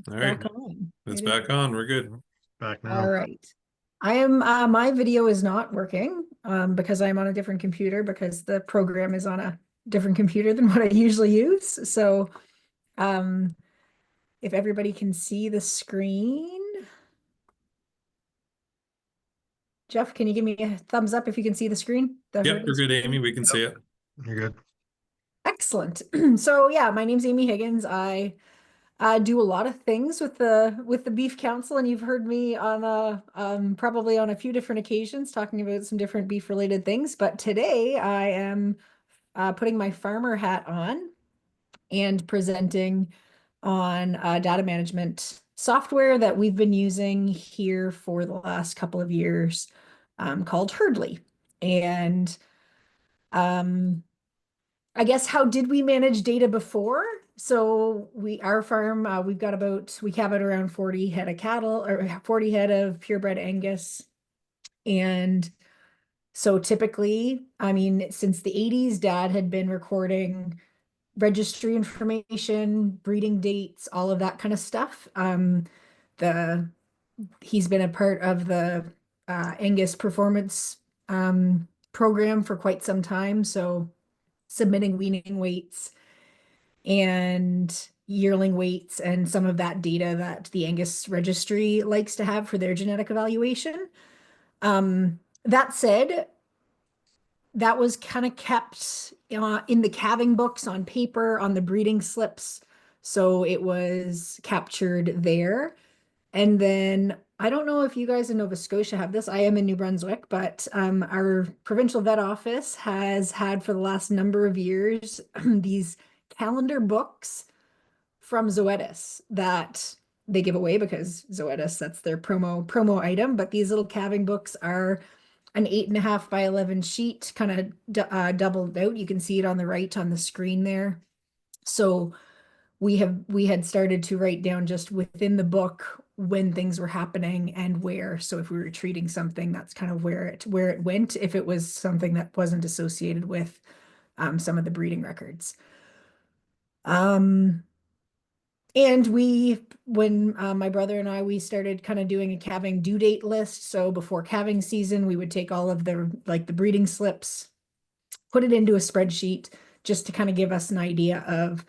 All right, Back on. it's It is. back on. We're good. Back All now. right. I am my video is not working because I'm on a different computer because the program is on a different computer than what I usually use. So um if everybody can see the screen. Jeff, can you give me a thumbs up if you can see the screen? The Yep, you're Herdley good, Amy. screen? We can see it. You're good. Excellent. So yeah, my name's Amy Higgins. I do a lot of things with the Beef Council, and you've heard me on probably on a few different occasions talking about some different beef related things. But today I am putting my farmer hat on and presenting on data management software that we've been using here for the last couple of years, called Herdley. And um, I guess how did we manage data before? So our farm, we have it around 40 head of cattle or 40 head of purebred Angus. And so typically, I mean, since the 80s, dad had been recording registry information, breeding dates, all of that kind of stuff. The He's been a part of the Angus performance program for quite some time. So submitting weaning weights and yearling weights and some of that data that the Angus registry likes to have for their genetic evaluation. That said, that was kind of kept in the calving books on paper on the breeding slips. So it was captured there. And then I don't know if you guys in Nova Scotia have this. I am in New Brunswick, but our provincial vet office has had for the last number of years these calendar books from Zoetis that they give away because Zoetis, that's their promo item. But these little calving books are an 8.5 by 11 sheet, kind of doubled out. You can see it on the right on the screen there. So we had started to write down just within the book when things were happening and where. So if we were treating something, that's kind of where it went. If it was something that wasn't associated with some of the breeding records. Um, and when my brother and we started kind of doing a calving due date list. So before calving season, we would take all of the breeding slips, put it into a spreadsheet just to kind of give us an idea of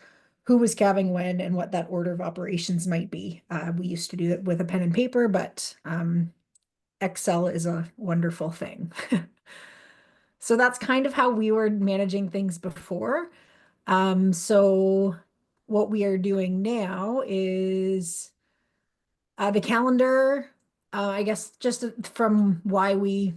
who was calving when and what that order of operations might be. We used to do it with a pen and paper, but Excel is a wonderful thing. So that's kind of how we were managing things before. So what we are doing now is the calendar. I guess just from why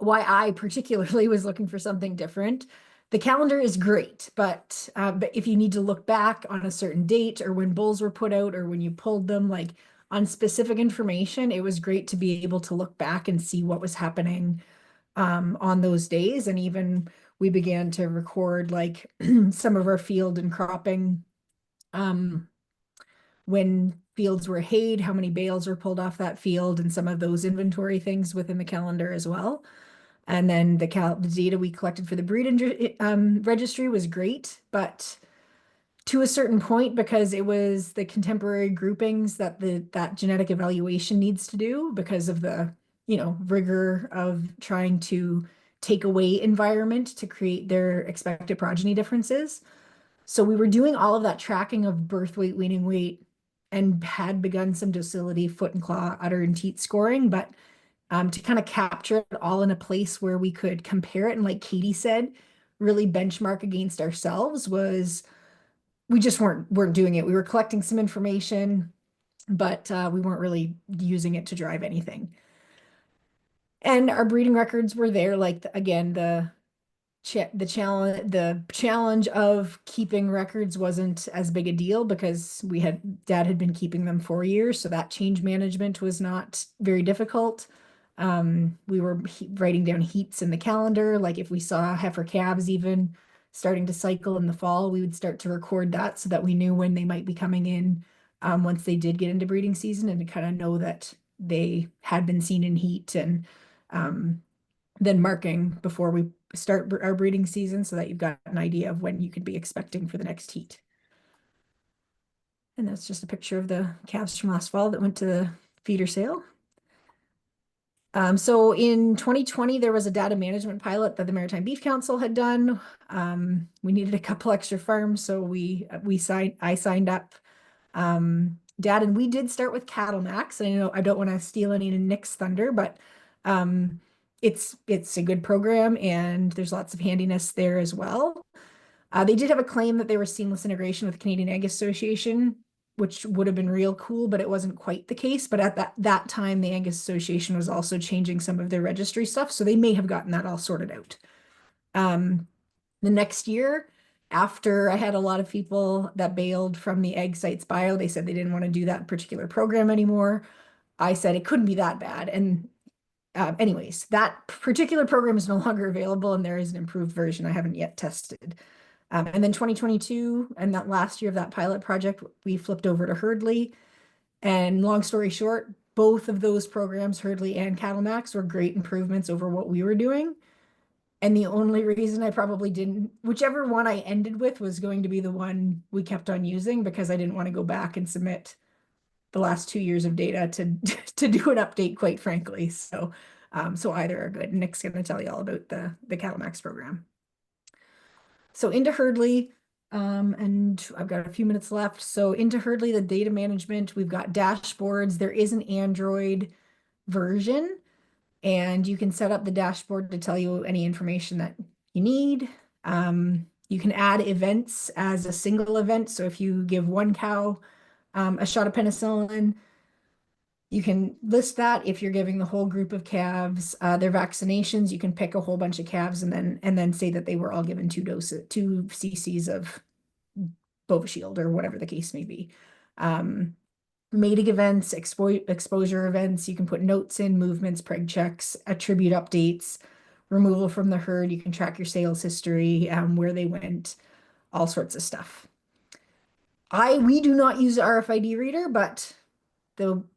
I particularly was looking for something different. The calendar is great, but if you need to look back on a certain date or when bulls were put out or when you pulled them, like on specific information, it was great to be able to look back and see what was happening on those days. And even we began to record like some of our field and cropping um, when fields were hayed, how many bales were pulled off that field, and some of those inventory things within the calendar as well. And then the data we collected for the breed registry was great, but to a certain point, because it was the contemporary groupings that that genetic evaluation needs to do because of the, rigor of trying to take away environment to create their expected progeny differences. So we were doing all of that tracking of birth weight, weaning weight, and had begun some docility, foot and claw, udder and teat scoring, but to kind of capture it all in a place where we could compare it and, like Katie said, really benchmark against ourselves was we just weren't doing it. We were collecting some information, but we weren't really using it to drive anything. And our breeding records were there, like again, the challenge of keeping records wasn't as big a deal because dad had been keeping them for years, so that change management was not very difficult. We were writing down heats in the calendar, like if we saw heifer calves even starting to cycle in the fall, we would start to record that so that we knew when they might be coming in once they did get into breeding season, and to kind of know that they had been seen in heat, and um, then marking before we start our breeding season so that you've got an idea of when you could be expecting for the next heat. And that's just a picture of the calves from last fall that went to the feeder sale. So in 2020, there was a data management pilot that the Maritime Beef Council had done. We needed a couple extra farms, so I signed up. Dad, and we did start with CattleMax. And I know I don't want to steal any of Nick's thunder, but it's a good program and there's lots of handiness there as well. They did have a claim that they were seamless integration with the Canadian Egg Association, which would have been real cool, but it wasn't quite the case. But at that time, the Egg Association was also changing some of their registry stuff, so they may have gotten that all sorted out. The next year, after I had a lot of people that bailed from the Egg Sites Bio, they said they didn't want to do that particular program anymore. I said it couldn't be that bad. And anyways, that particular program is no longer available, and there is an improved version I haven't yet tested. And then 2022, and that last year of that pilot project, we flipped over to Herdly. And long story short, both of those programs, Herdly and CattleMax, were great improvements over what we were doing. And the only reason I probably didn't, whichever one I ended with was going to be the one we kept on using, because I didn't want to go back and submit the last 2 years of data to to do an update, quite frankly. So either are good. Nick's going to tell you all about the CattleMax program. So into Herdly, and I've got a few minutes left. So into Herdly, the data management, we've got dashboards. There is an Android version, and you can set up the dashboard to tell you any information that you need. You can add events as a single event. So if you give one cow a shot of penicillin, you can list that. If you're giving the whole group of calves their vaccinations, you can pick a whole bunch of calves and then say that they were all given 2 cc's of Bovishield or whatever the case may be. Mating events, exposure events, you can put notes in, movements, preg checks, attribute updates, removal from the herd. You can track your sales history, where they went, all sorts of stuff. We do not use RFID reader, but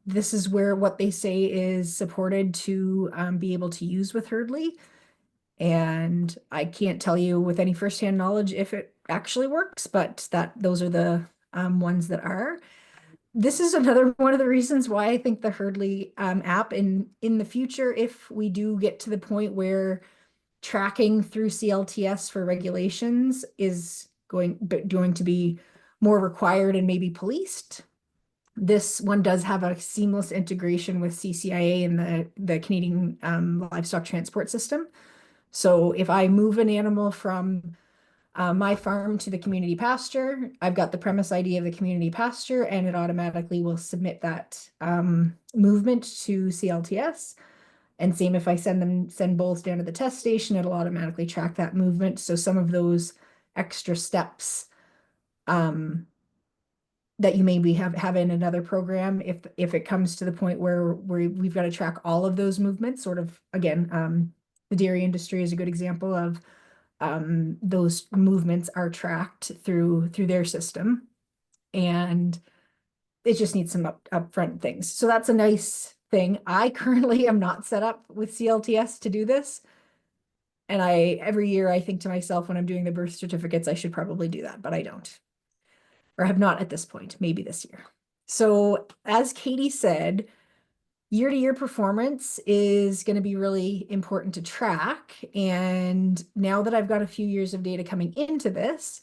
this is where what they say is supported to be able to use with Herdly. And I can't tell you with any firsthand knowledge if it actually works, but those are the ones that are. This is another one of the reasons why I think the Herdly app in the future, if we do get to the point where tracking through CLTS for regulations is going to be more required and maybe policed. This one does have a seamless integration with CCIA and the Canadian Livestock Transport System. So if I move an animal from my farm to the community pasture, I've got the premise ID of the community pasture, and it automatically will submit that movement to CLTS. And same if I send bulls down to the test station, it'll automatically track that movement. So some of those extra steps that you maybe have in another program, if it comes to the point where we've got to track all of those movements, sort of, again, the dairy industry is a good example of those movements are tracked through their system, and it just needs some upfront things. So that's a nice thing. I currently am not set up with CLTS to do this. And every year I think to myself when I'm doing the birth certificates, I should probably do that, but I don't. Or have not at this point, maybe this year. So as Katie said, year-to-year performance is going to be really important to track. And now that I've got a few years of data coming into this,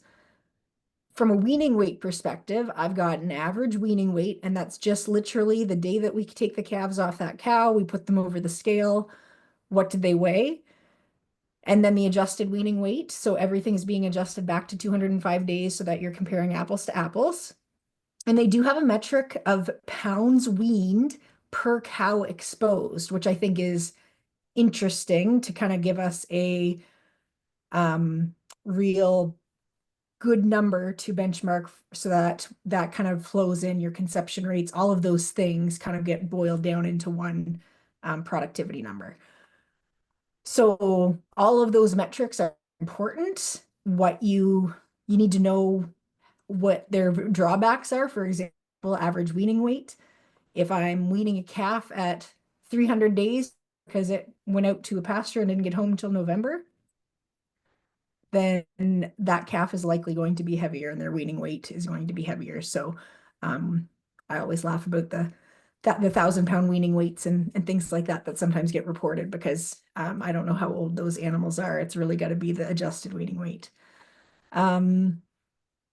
from a weaning weight perspective, I've got an average weaning weight, and that's just literally the day that we take the calves off that cow, we put them over the scale. What did they weigh? And then the adjusted weaning weight. So everything's being adjusted back to 205 days so that you're comparing apples to apples. And they do have a metric of pounds weaned per cow exposed, which I think is interesting to kind of give us a real good number to benchmark, so that kind of flows in your conception rates. All of those things kind of get boiled down into one productivity number. So all of those metrics are important. What you need to know what their drawbacks are. For example, average weaning weight. If I'm weaning a calf at 300 days because it went out to a pasture and didn't get home until November, then that calf is likely going to be heavier and their weaning weight is going to be heavier. So I always laugh about the 1,000-pound weaning weights and things like that sometimes get reported because I don't know how old those animals are. It's really got to be the adjusted weaning weight. Um,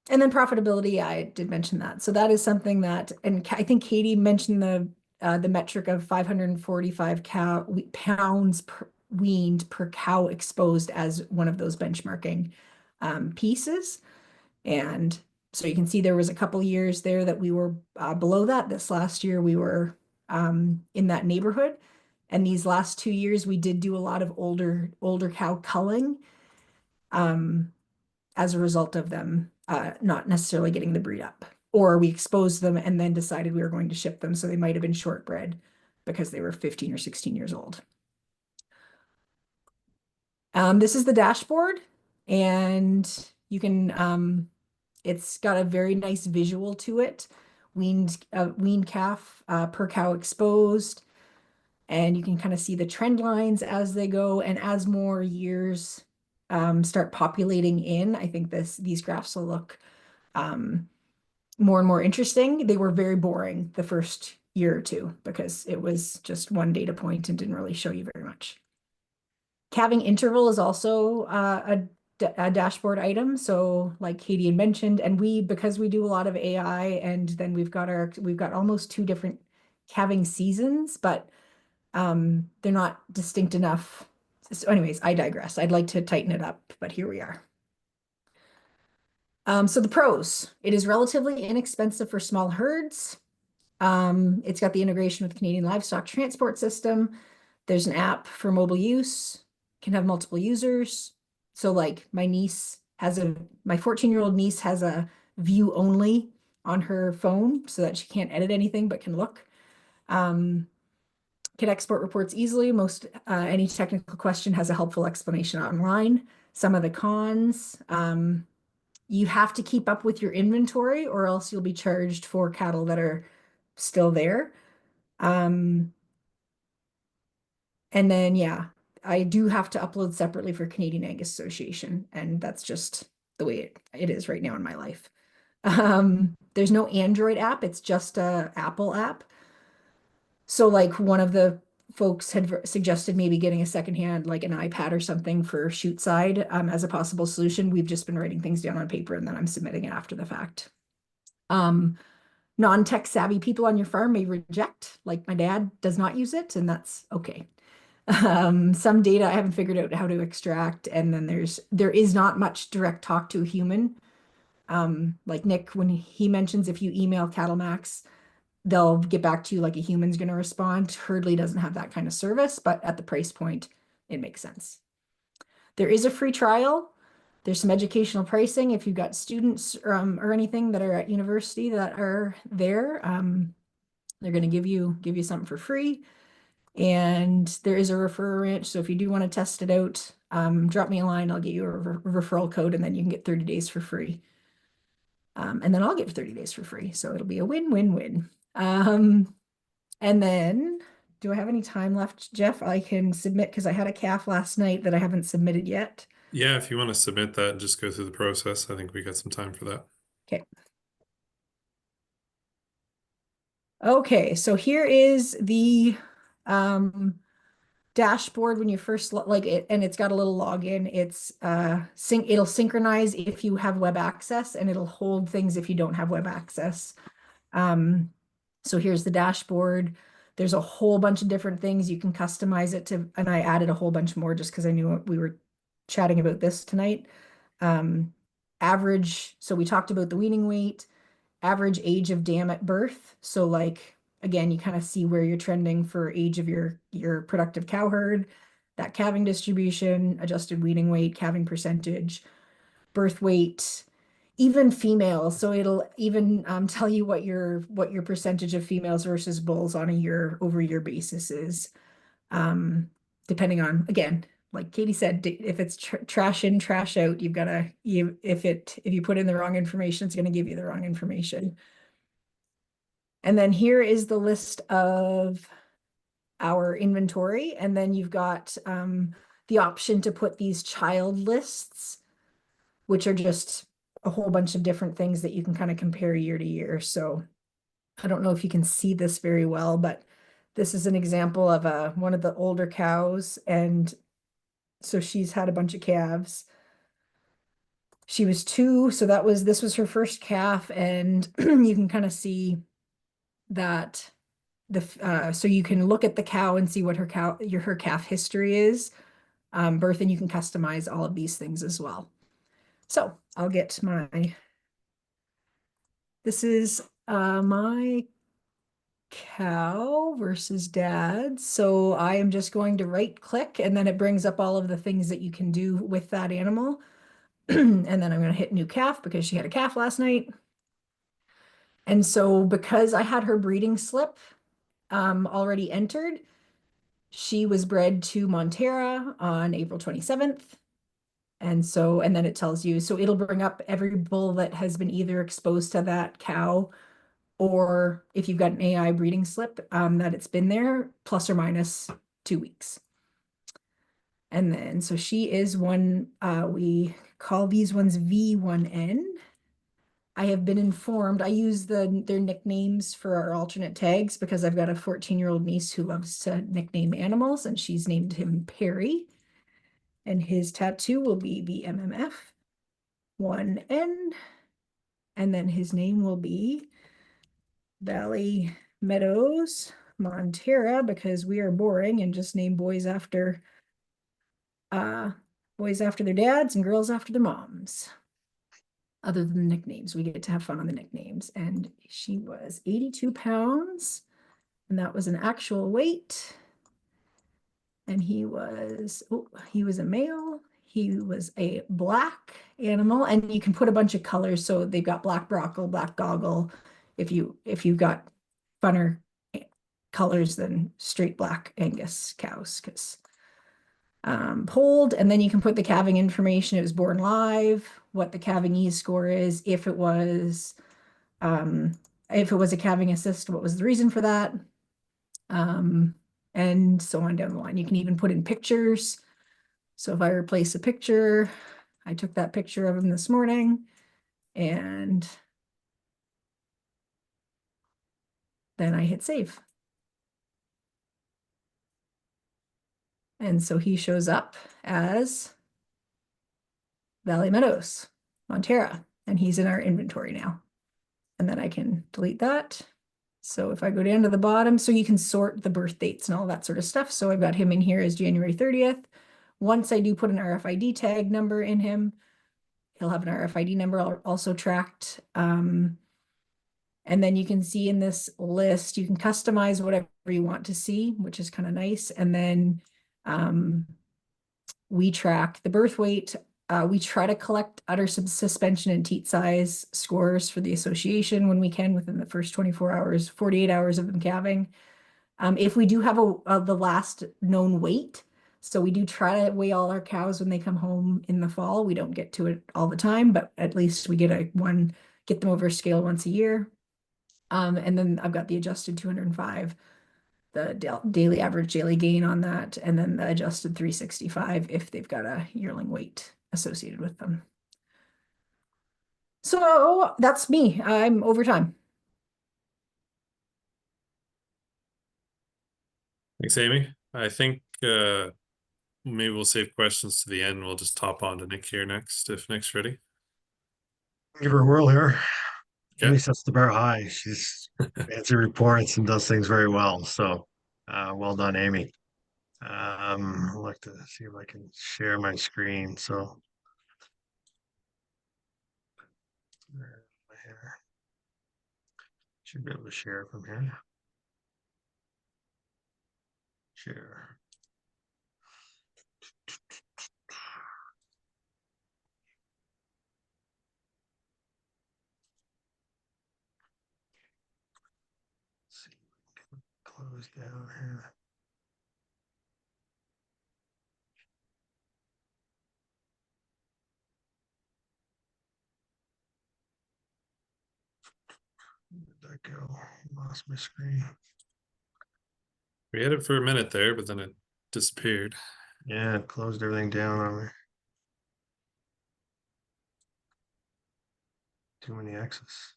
and then profitability, I did mention that. So that is something that, and I think Katie mentioned the metric of 545 pounds weaned per cow exposed as one of those benchmarking pieces. And so you can see there was a couple years there that we were below that. This last year we were in that neighborhood. And these last 2 years we did do a lot of older cow culling as a result of them not necessarily getting the breed up. Or we exposed them and then decided we were going to ship them. So they might have been shortbred because they were 15 or 16 years old. This is the dashboard, and you can it's got a very nice visual to it. Weaned calf per cow exposed, and you can kind of see the trend lines as they go. And as more years start populating in, I think these graphs will look more and more interesting. They were very boring the first year or two because it was just one data point and didn't really show you very much. Calving interval is also a dashboard item. So like Katie had mentioned, and because we do a lot of AI, and then we've got almost 2 different calving seasons, but they're not distinct enough. So anyways, I digress. I'd like to tighten it up, but here we are. So the pros, it is relatively inexpensive for small herds. It's got the integration with the Canadian Livestock Transport System. There's an app for mobile use, can have multiple users. So like my 14-year-old niece has a view only on her phone so that she can't edit anything but can look. Can export reports easily. Any technical question has a helpful explanation online. Some of the cons, you have to keep up with your inventory or else you'll be charged for cattle that are still there. And then, yeah, I do have to upload separately for Canadian Angus Association, and that's just the way it is right now in my life. There's no Android app, it's just a Apple app. So like one of the folks had suggested maybe getting a secondhand, like an iPad or something for shoot side as a possible solution. We've just been writing things down on paper and then I'm submitting it after the fact. Non-tech savvy people on your farm may reject, like my dad does not use it, and that's okay. Some data I haven't figured out how to extract, and then there is not much direct talk to a human. Like Nick, when he mentions if you email CattleMax, they'll get back to you like a human's going to respond. Herdly doesn't have that kind of service, but at the price point, it makes sense. There is a free trial. There's some educational pricing if you've got students or anything that are at university that are there. They're going to give you something for free. And there is a referral ranch. So if you do want to test it out, drop me a line. I'll get you a referral code, and then you can get 30 days for free. And then I'll get 30 days for free. So it'll be a win-win-win. And then, do I have any time left, Jeff? I can submit because I had a calf last night that I haven't submitted yet. Yeah, if you want to submit that and just go through the process, I think we got some time for that. Okay. Okay, so here is the dashboard when you first like it, and it's got a little login. It'll synchronize if you have web access, and it'll hold things if you don't have web access. So here's the dashboard. There's a whole bunch of different things you can customize it to, and I added a whole bunch more just because I knew we were chatting about this tonight. Average, so we talked about the weaning weight, average age of dam at birth. So like, again, you kind of see where you're trending for age of your productive cow herd, that calving distribution, adjusted weaning weight, calving percentage, birth weight, even females. So it'll even tell you what your percentage of females versus bulls on a year-over-year basis is, depending on, again, like Katie said, if it's trash in, trash out, you've got to, if you put in the wrong information, it's going to give you the wrong information. And then here is the list of our inventory. And then you've got the option to put these child lists, which are just a whole bunch of different things that you can kind of compare year to year. So I don't know if you can see this very well, but this is an example of one of the older cows. And so she's had a bunch of calves. She was 2, so this was her first calf, and you can kind of see that so you can look at the cow and see what her calf history is, birth, and you can customize all of these things as well. So I'll get this is my cow versus dad. So I am just going to right click, and then it brings up all of the things that you can do with that animal. And then I'm going to hit new calf because she had a calf last night. And so because I had her breeding slip already entered, she was bred to Montera on April 27th. And then it tells you, so it'll bring up every bull that has been either exposed to that cow, or if you've got an AI breeding slip, that it's been there plus or minus 2 weeks. And then, so she is one, we call these ones V1N. I have been informed, I use their nicknames for our alternate tags because I've got a 14-year-old niece who loves to nickname animals, and she's named him Perry. And his tattoo will be BMMF 1N. And then his name will be Valley Meadows Montera, because we are boring and just name uh boys after their dads and girls after their moms. Other than the nicknames, we get to have fun on the nicknames. And she was 82 pounds, and that was an actual weight. And he was a male. He was a black animal, and you can put a bunch of colors. So they've got black brockle, black goggle. If you've got funner colors than straight black Angus cows, because polled, and then you can put the calving information. It was born live, what the calving E score is, um, if it was a calving assist, what was the reason for that, um, and so on down the line. You can even put in pictures. So if I replace a picture, I took that picture of him this morning, and then I hit save. And so he shows up as Valley Meadows, Montera, and he's in our inventory now. And then I can delete that. So if I go down to the bottom, so you can sort the birth dates and all that sort of stuff. So I've got him in here as January 30th. Once I do put an RFID tag number in him, he'll have an RFID number also tracked. And then you can see in this list, you can customize whatever you want to see, which is kind of nice. And then we track the birth weight. We try to collect udder suspension and teat size scores for the association when we can within the first 24 hours, 48 hours of them calving. If we do have the last known weight, so we do try to weigh all our cows when they come home in the fall. We don't get to it all the time, but at least we get get them over a scale once a year. And then I've got the adjusted 205, the daily average daily gain on that, and then the adjusted 365 if they've got a yearling weight associated with them. So that's me. I'm over time. Thanks, Amy. I think maybe we'll save questions to the end. We'll just hop on to Nick here next, if Nick's ready. Give her a whirl here. Yeah. Amy sets the bar high. She's fancy reports and does things very well. So well done, Amy. I'd like to see if I can share my screen. So here. Should be able to share from here. Share. Let's see, close down here. Where'd that go? Lost my screen. We had it for a minute there, but then it disappeared. Yeah, it closed everything down on me. Too many X's.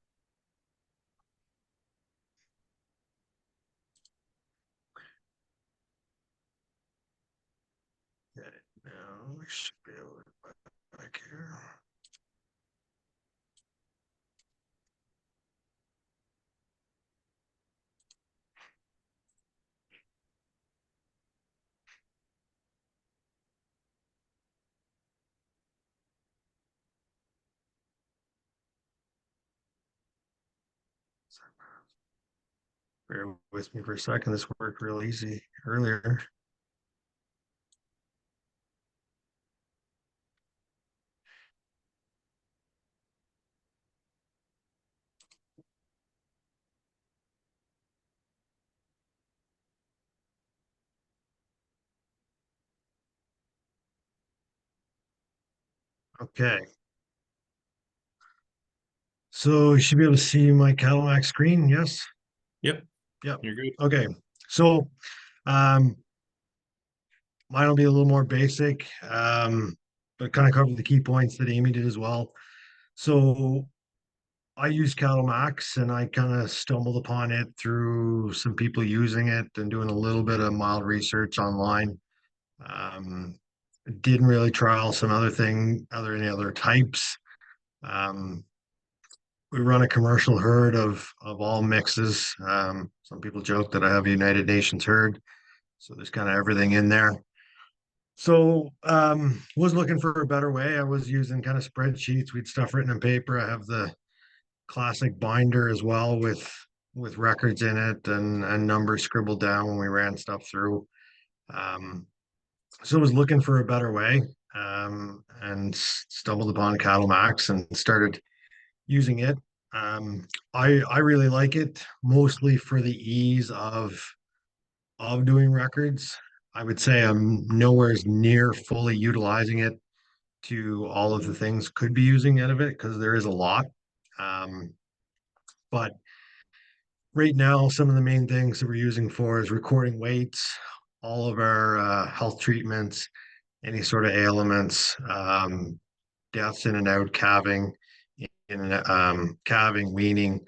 we should be able to put it back here. Bear with me for a second. This worked real easy earlier. Okay. So you should be able to see my CattleMax screen. Yes. Yep, Yep. you're good. Okay. So um, mine will be a little more basic, but kind of cover the key points that Amy did as well. So I use CattleMax and I kind of stumbled upon it through some people using it and doing a little bit of mild research online. Um, didn't really trial some any other types. Um, we run a commercial herd of all mixes. Some people joke that I have a United Nations herd, so there's kind of everything in there. So was looking for a better way. I was using kind of spreadsheets. We'd stuff written in paper. I have the classic binder as well with records in it and numbers scribbled down when we ran stuff through. Um, so I was looking for a better way and stumbled upon CattleMax and started using it. I really like it mostly for the ease of doing records. I would say I'm nowhere near fully utilizing it to all of the things could be using out of it because there is a lot. Um, but right now, some of the main things that we're using for is recording weights, all of our health treatments, any sort of ailments, deaths in and out, calving, weaning,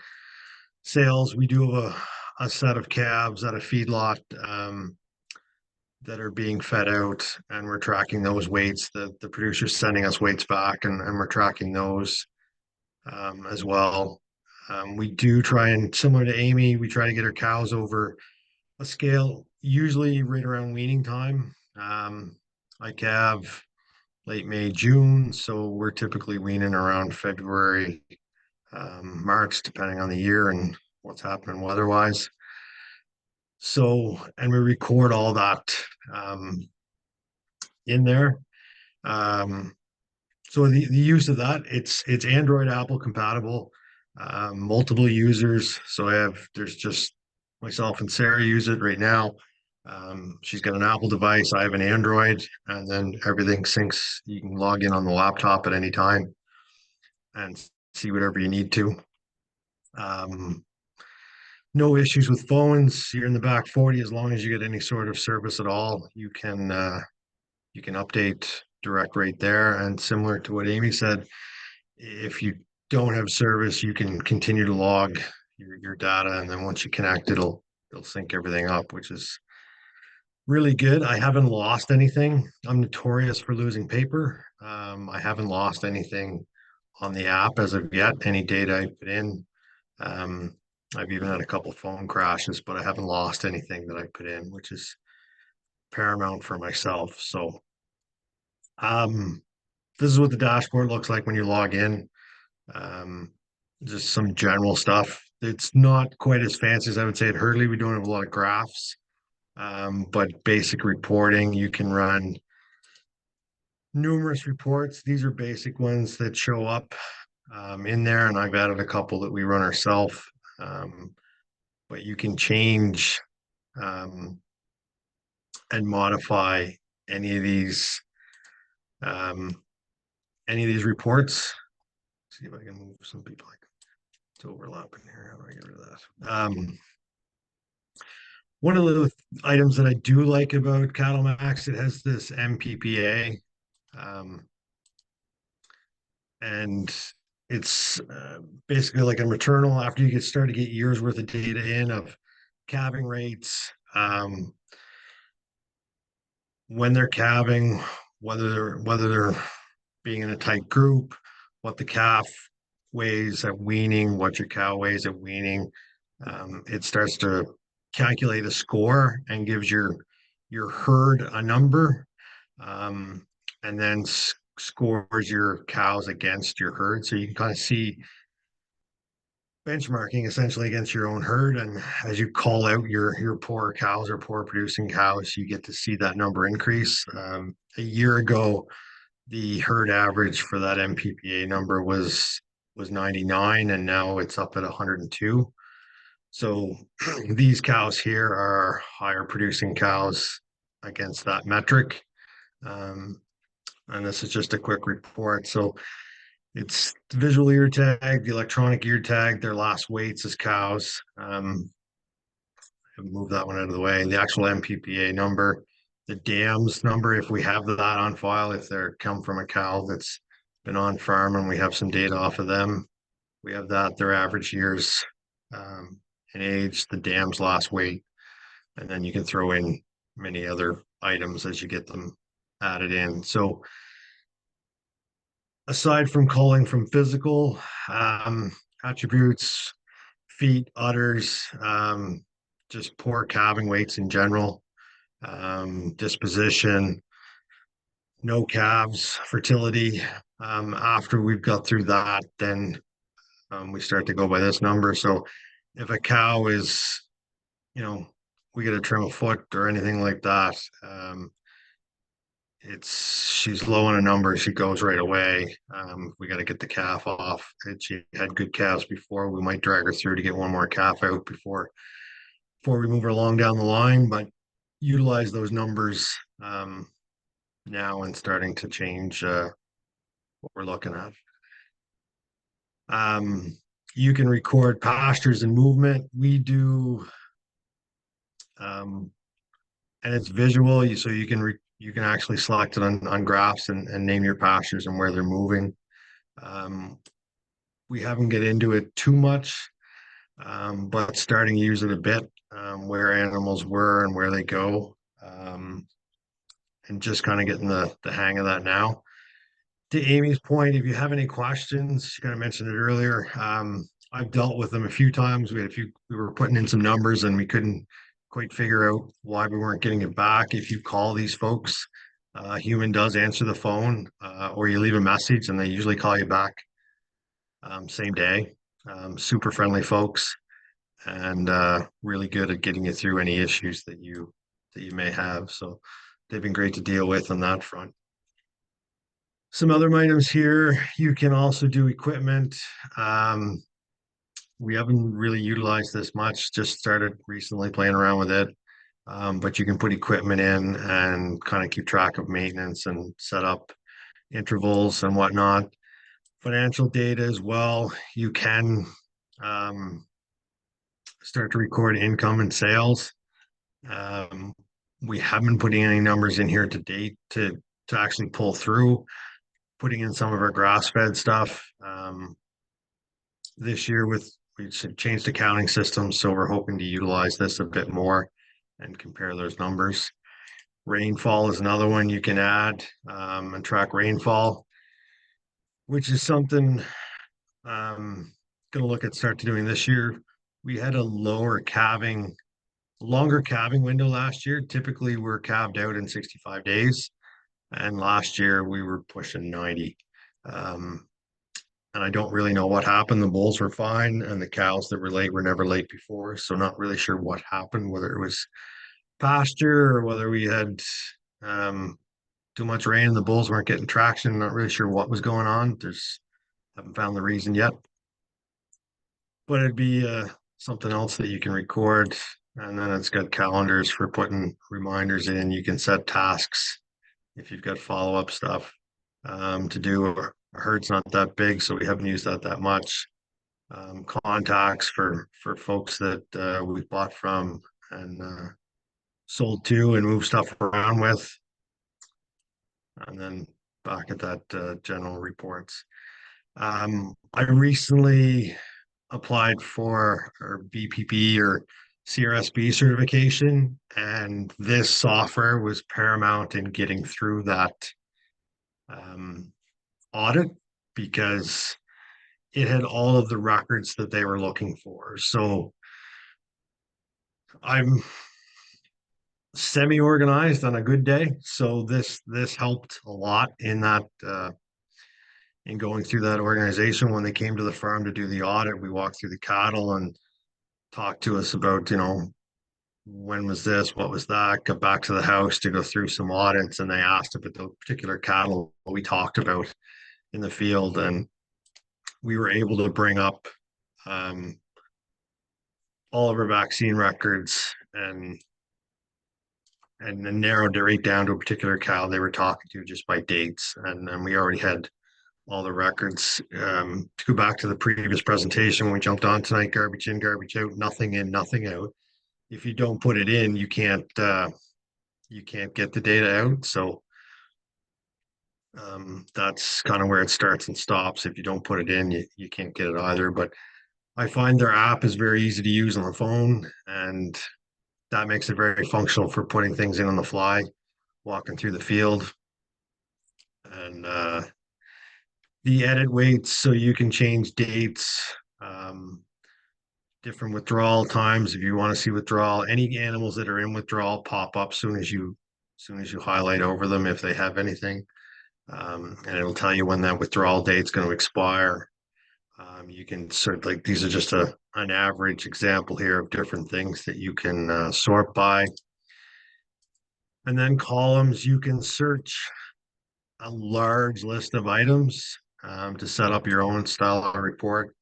sales. We do have a set of calves at a feedlot that are being fed out, and we're tracking those weights. The producer's sending us weights back, and we're tracking those as well. We do try and, similar to Amy, we try to get our cows over a scale, usually right around weaning time. I calve late May, June, so we're typically weaning around February, March, depending on the year and what's happening weather-wise. So, and we record all that in there. Um, so the use of that, it's Android, Apple compatible, multiple users. So there's just myself and Sarah use it right now. She's got an Apple device, I have an Android, and then everything syncs. You can log in on the laptop at any time and see whatever you need to. No issues with phones. You're in the back 40 as long as you get any sort of service at all. You can update direct right there. And similar to what Amy said, if you don't have service, you can continue to log your data, and then once you connect, it'll sync everything up, which is really good. I haven't lost anything. I'm notorious for losing paper. I haven't lost anything on the app as of yet. Any data I put in. Um, I've even had a couple phone crashes, but I haven't lost anything that I put in, which is paramount for myself. So, this is what the dashboard looks like when you log in. Um, just some general stuff. It's not quite as fancy as I would say at Hurley. We don't have a lot of graphs, but basic reporting. You can run numerous reports. These are basic ones that show up in there, and I've added a couple that we run ourselves. Um, but you can change um, and modify any of these um, reports. See if I can move some people. It's overlapping here. How do I get rid of that? One of the items that I do like about CattleMax, it has this MPPA, and it's basically like a maternal. After you start to get years worth of data in of calving rates, when they're calving, whether they're being in a tight group, what the calf weighs at weaning, what your cow weighs at weaning. It starts to calculate a score and gives your herd a number, and then scores your cows against your herd. So you can kind of see benchmarking essentially against your own herd. And as you call out your poor cows or poor producing cows, you get to see that number increase. A year ago, the herd average for that MPPA number was 99, and now it's up at 102. So these cows here are higher producing cows against that metric. And this is just a quick report. So it's the visual ear tag, the electronic ear tag, their last weights as cows. Move that one out of the way. The actual MPPA number, the dams number, if we have that on file, if they're come from a cow that's been on farm and we have some data off of them, we have that, their average years in age, the dam's last weight, and then you can throw in many other items as you get them added in. So aside from calling from physical attributes, feet, udders, just poor calving weights in general, disposition, no calves, fertility. After we've got through that, then we start to go by this number. So if a cow is, we get to trim a foot or anything like that, she's low on a number, she goes right away. We got to get the calf off. She had good calves before. We might drag her through to get one more calf out before we move her along down the line, but utilize those numbers now and starting to change what we're looking at. You can record pastures and movement. We do, and it's visual, so you can actually select it on graphs and name your pastures and where they're moving. We haven't get into it too much, but starting to use it a bit, where animals were and where they go, and just kind of getting the hang of that now. To Amy's point, if you have any questions, she kind of mentioned it earlier. I've dealt with them a few times. We were putting in some numbers and we couldn't quite figure out why we weren't getting it back. If you call these folks, a human does answer the phone, or you leave a message and they usually call you back same day. Super friendly folks, and really good at getting you through any issues that you may have. So they've been great to deal with on that front. Some other items here, you can also do equipment. We haven't really utilized this much, just started recently playing around with it. But you can put equipment in and kind of keep track of maintenance and set up intervals and whatnot. Financial data as well. You can start to record income and sales. We haven't been putting any numbers in here to date to actually pull through, putting in some of our grass-fed stuff. This year we changed accounting systems, so we're hoping to utilize this a bit more and compare those numbers. Rainfall is another one you can add, and track rainfall, which is something going to start to doing this year. We had a longer calving window last year. Typically we're calved out in 65 days. And last year we were pushing 90. And I don't really know what happened. The bulls were fine and the cows that were late were never late before. So not really sure what happened, whether it was pasture or whether we had too much rain and the bulls weren't getting traction. Not really sure what was going on. Haven't found the reason yet. But it'd be something else that you can record. And then it's got calendars for putting reminders in. You can set tasks if you've got follow-up stuff to do. Our herd's not that big, so we haven't used that much. Contacts for folks that we've bought from and sold to and moved stuff around with. And then back at that general reports. I recently applied for our BPP or CRSB certification, and this software was paramount in getting through that audit because it had all of the records that they were looking for. So I'm semi-organized on a good day. So this helped a lot in that in going through that organization. When they came to the farm to do the audit, we walked through the cattle and talked to us about, when was this, what was that, got back to the house to go through some audits, and they asked about the particular cattle we talked about in the field, and we were able to bring up all of our vaccine records and then narrowed it right down to a particular cow they were talking to just by dates. And we already had all the records. To go back to the previous presentation, when we jumped on tonight, garbage in, garbage out, nothing in, nothing out. If you don't put it in, you can't get the data out. So that's kind of where it starts and stops. If you don't put it in, you can't get it either. But I find their app is very easy to use on the phone, and that makes it very functional for putting things in on the fly, walking through the field. And the edit weights, so you can change dates, different withdrawal times if you want to see withdrawal. Any animals that are in withdrawal pop up soon as you highlight over them if they have anything. And it'll tell you when that withdrawal date's going to expire. You can sort, like, these are just an average example here of different things that you can sort by. And then columns, you can search a large list of items to set up your own style of report.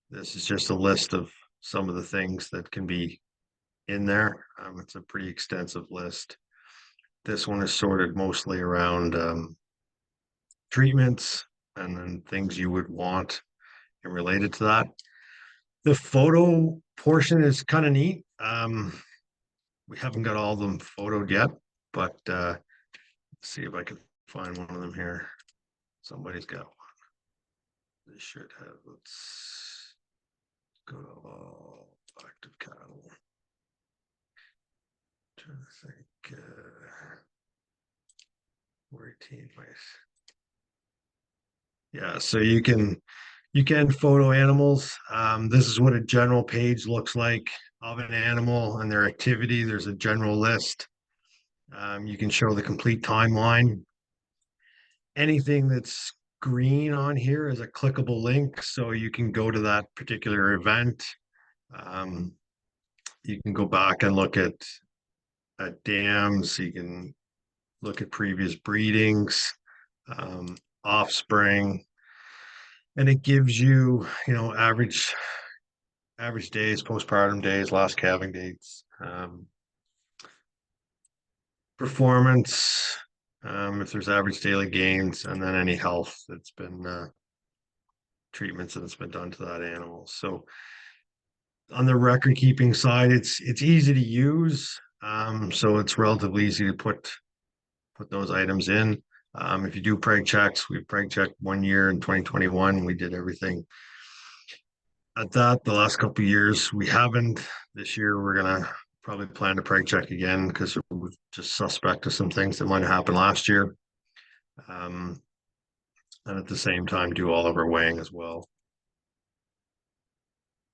This is just a list of some of the things that can be in there. It's a pretty extensive list. This one is sorted mostly around treatments and then things you would want and related to that. The photo portion is kind of neat. We haven't got all of them photoed yet, but let's see if I can find one of them here. Somebody's got one. They should have. Let's go to all active cattle. Trying to think. 14 mice. Yeah, so you can photo animals. This is what a general page looks like of an animal and their activity. There's a general list. You can show the complete timeline. Anything that's green on here is a clickable link, so you can go to that particular event. You can go back and look at dams. You can look at previous breedings, offspring, and it gives you, average days, postpartum days, last calving dates, performance, if there's average daily gains, and then any health that's been treatments that's been done to that animal. So on the record keeping side, it's easy to use. So it's relatively easy to put those items in. If you do preg checks, we preg checked 1 year in 2021. We did everything at that. The last couple of years, we haven't. This year, we're gonna probably plan to preg check again because we're just suspect of some things that might have happened last year. And at the same time, do all of our weighing as well.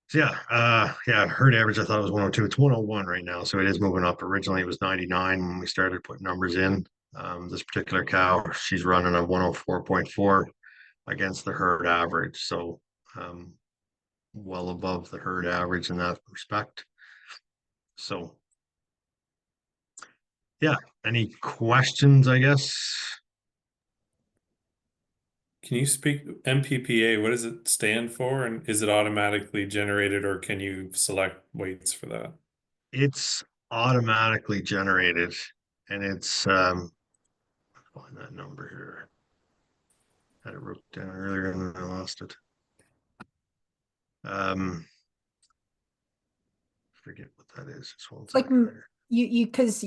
So yeah, herd average, I thought it was 102. It's 101 right now, so it is moving up. Originally, it was 99 when we started putting numbers in. This particular cow, she's running a 104.4 against the herd average, so well above the herd average in that respect. So yeah, any questions, I guess? Can you speak MPPA? What does it stand for? And is it automatically generated, or can you select weights for that? It's automatically generated, and it's find that number here. I had it wrote down earlier and then I lost it. Forget what that is. Just one Like second here. because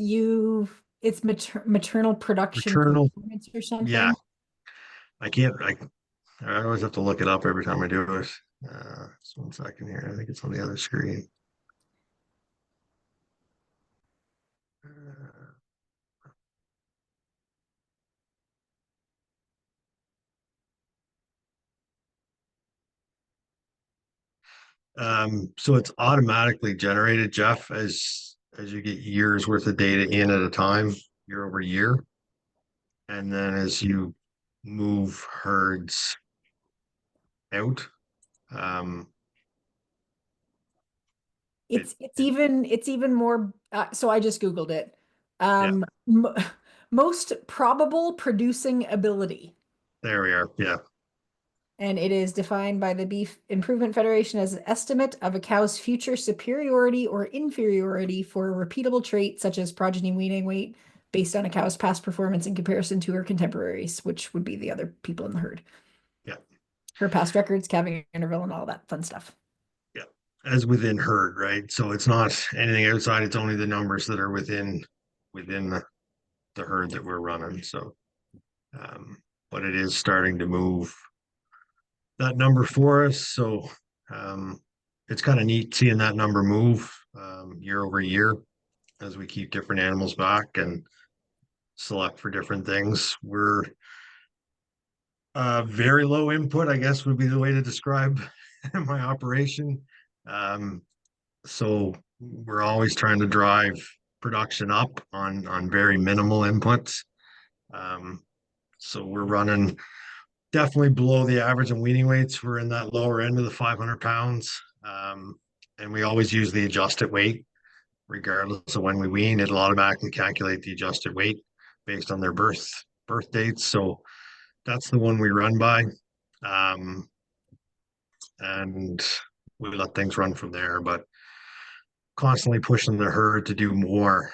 it's maternal production Maternal, performance or something. yeah. I always have to look it up every time I do it. Just one second here. I think it's on the other screen. So it's automatically generated, Jeff, as you get years worth of data in at a time, year over year. And then as you move herds out, um, It's even more, so I just Googled it. yeah, M most probable producing ability. there we are. Yeah, And it is defined by the Beef Improvement Federation as an estimate of a cow's future superiority or inferiority for a repeatable trait such as progeny weaning weight based on a cow's past performance in comparison to her contemporaries, which would be the other people in the herd. yeah, Her past records, calving interval, and all that fun stuff. yeah. As within herd, right? So it's not anything outside, it's only the numbers that are within the herd that we're running. So but it is starting to move that number for us. So it's kind of neat seeing that number move year over year as we keep different animals back and select for different things. We're very low input, I guess would be the way to describe my operation. Um, so we're always trying to drive production up on very minimal inputs. Um, so we're running definitely below the average in weaning weights. We're in that lower end of the 500 pounds. And we always use the adjusted weight, regardless of when we wean. It'll automatically calculate the adjusted weight based on their birth dates. So that's the one we run by. Um, and we let things run from there, but constantly pushing the herd to do more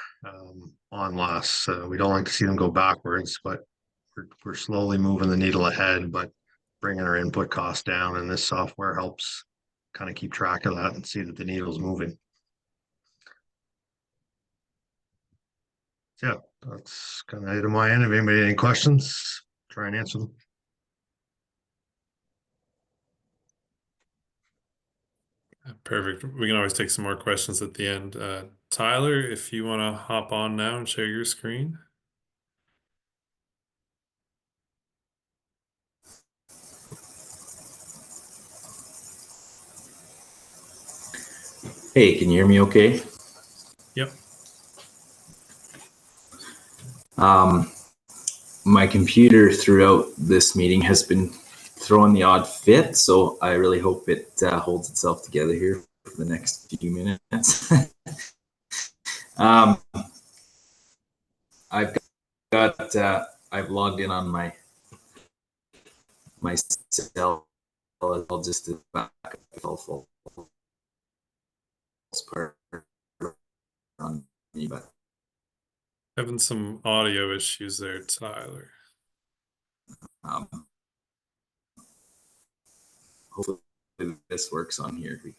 on less. We don't like to see them go backwards, but we're slowly moving the needle ahead, but bringing our input costs down. And this software helps kind of keep track of that and see that the needle's moving. So yeah, that's kind of it on my end. If anybody had any questions, try and answer them. Perfect. We can always take some more questions at the end. Tyler, if you want to hop on now and share your screen. Hey, can you hear me okay? Yep. My computer throughout this meeting has been throwing the odd fit, so I really hope it holds itself together here for the next few minutes. I've I've logged in on my cell. I'll just do back full part on me, but Having some audio issues there, Tyler. hopefully this works on here. It's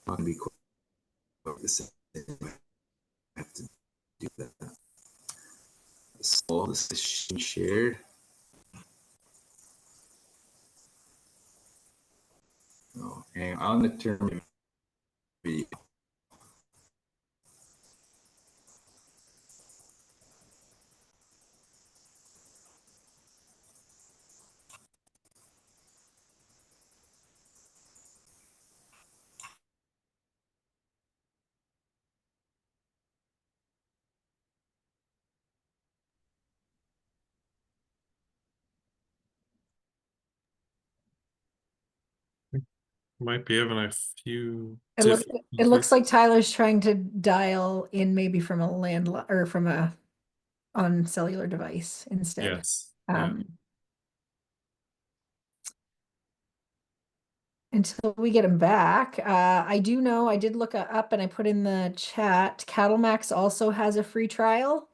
not gonna be quite the same. I have to do that. So this is shared. Oh, hang on the term video. Might be having a few It looks difficulties. like Tyler's trying to dial in maybe from a landline or from a on cellular device instead. Yes. Yeah. Until we get him back, I do know I did look up and I put in the chat. CattleMax also has a free trial.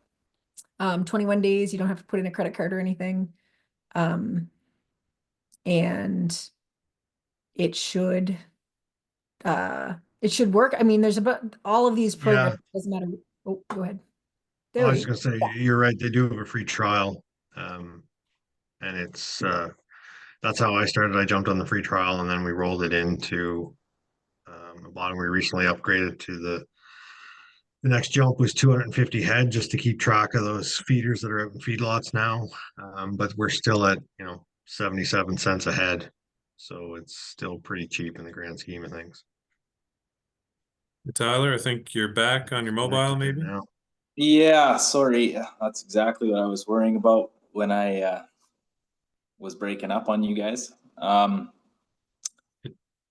21 days. You don't have to put in a credit card or anything. And it should work. I mean, there's about all of these programs. Yeah, Doesn't matter. Oh, go ahead. I There was we just gonna say you're right. They do have a free trial, and it's that's how I started. I jumped on the free trial, and then we rolled it into a bottom. We recently upgraded to the next jump was 250 head just to keep track of those feeders that are out in feedlots now. But we're still at 77 cents a head. So it's still pretty cheap in the grand scheme of things. Tyler, I think you're back on your mobile, Connected there maybe? now. Yeah, sorry. That's exactly what I was worrying about when I was breaking up on you guys.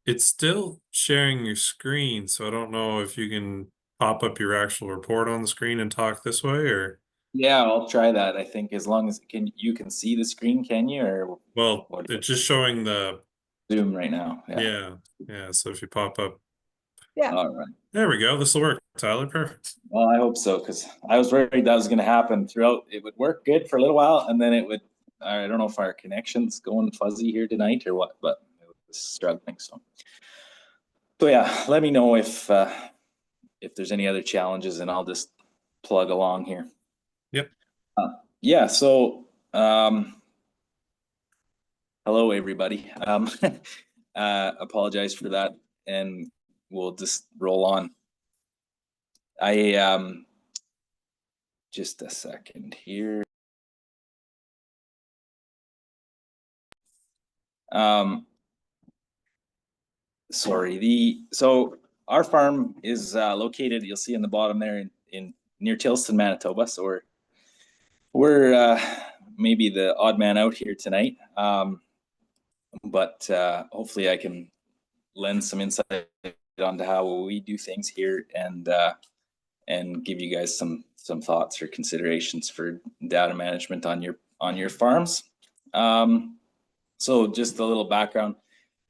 It's still sharing your screen, so I don't know if you can pop up your actual report on the screen and talk this way, or Yeah, I'll try that. I think as long as you can see the screen, can you? Or well, what? it's just showing the Zoom right now. yeah. So if you pop up, Yeah. All right. there we go. This will work, Tyler. Perfect. Well, I hope so, because I was worried that was going to happen throughout. It would work good for a little while, and then it would. I don't know if our connection's going fuzzy here tonight or what, but it was struggling. So yeah, let me know if there's any other challenges, and I'll just plug along here. Yep. Yeah. So hello, everybody. Apologize for that, and we'll just roll on. Just a second here. Sorry. So our farm is located. You'll see in the bottom there in near Tilston, Manitoba. So we're maybe the odd man out here tonight. But hopefully I can lend some insight onto how we do things here and give you guys some thoughts or considerations for data management on your farms. So just a little background.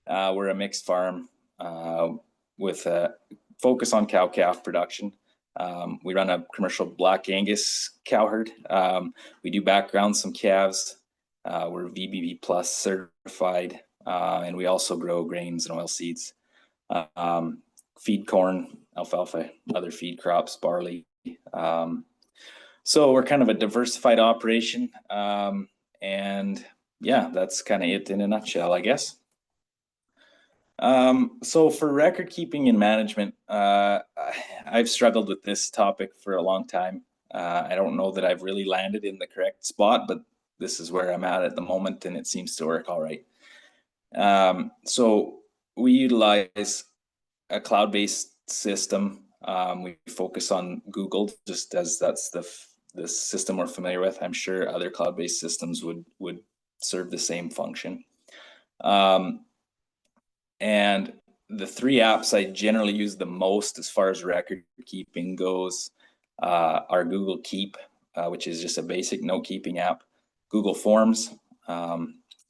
We're a mixed farm with a focus on cow-calf production. We run a commercial Black Angus cow herd. We do background some calves. We're VBB Plus certified, and we also grow grains and oil seeds. Feed corn, alfalfa, other feed crops, barley. So we're kind of a diversified operation. And yeah, that's kind of it in a nutshell, I guess. So for record keeping and management, I've struggled with this topic for a long time. I don't know that I've really landed in the correct spot, but this is where I'm at the moment, and it seems to work all right. So we utilize a cloud-based system. We focus on Google just as that's the system we're familiar with. I'm sure other cloud-based systems would serve the same function. And the three apps I generally use the most as far as record keeping goes are Google Keep, which is just a basic note keeping app, Google Forms,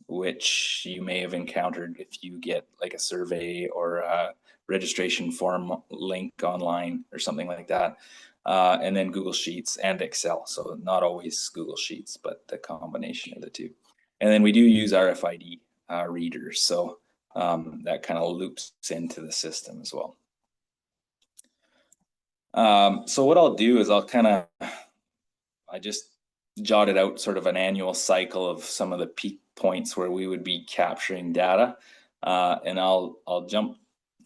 which you may have encountered if you get like a survey or a registration form link online or something like that. And then Google Sheets and Excel. So not always Google Sheets, but the combination of the two. And then we do use RFID readers. So that kind of loops into the system as well. So what I'll do is I just jotted out sort of an annual cycle of some of the peak points where we would be capturing data. And I'll jump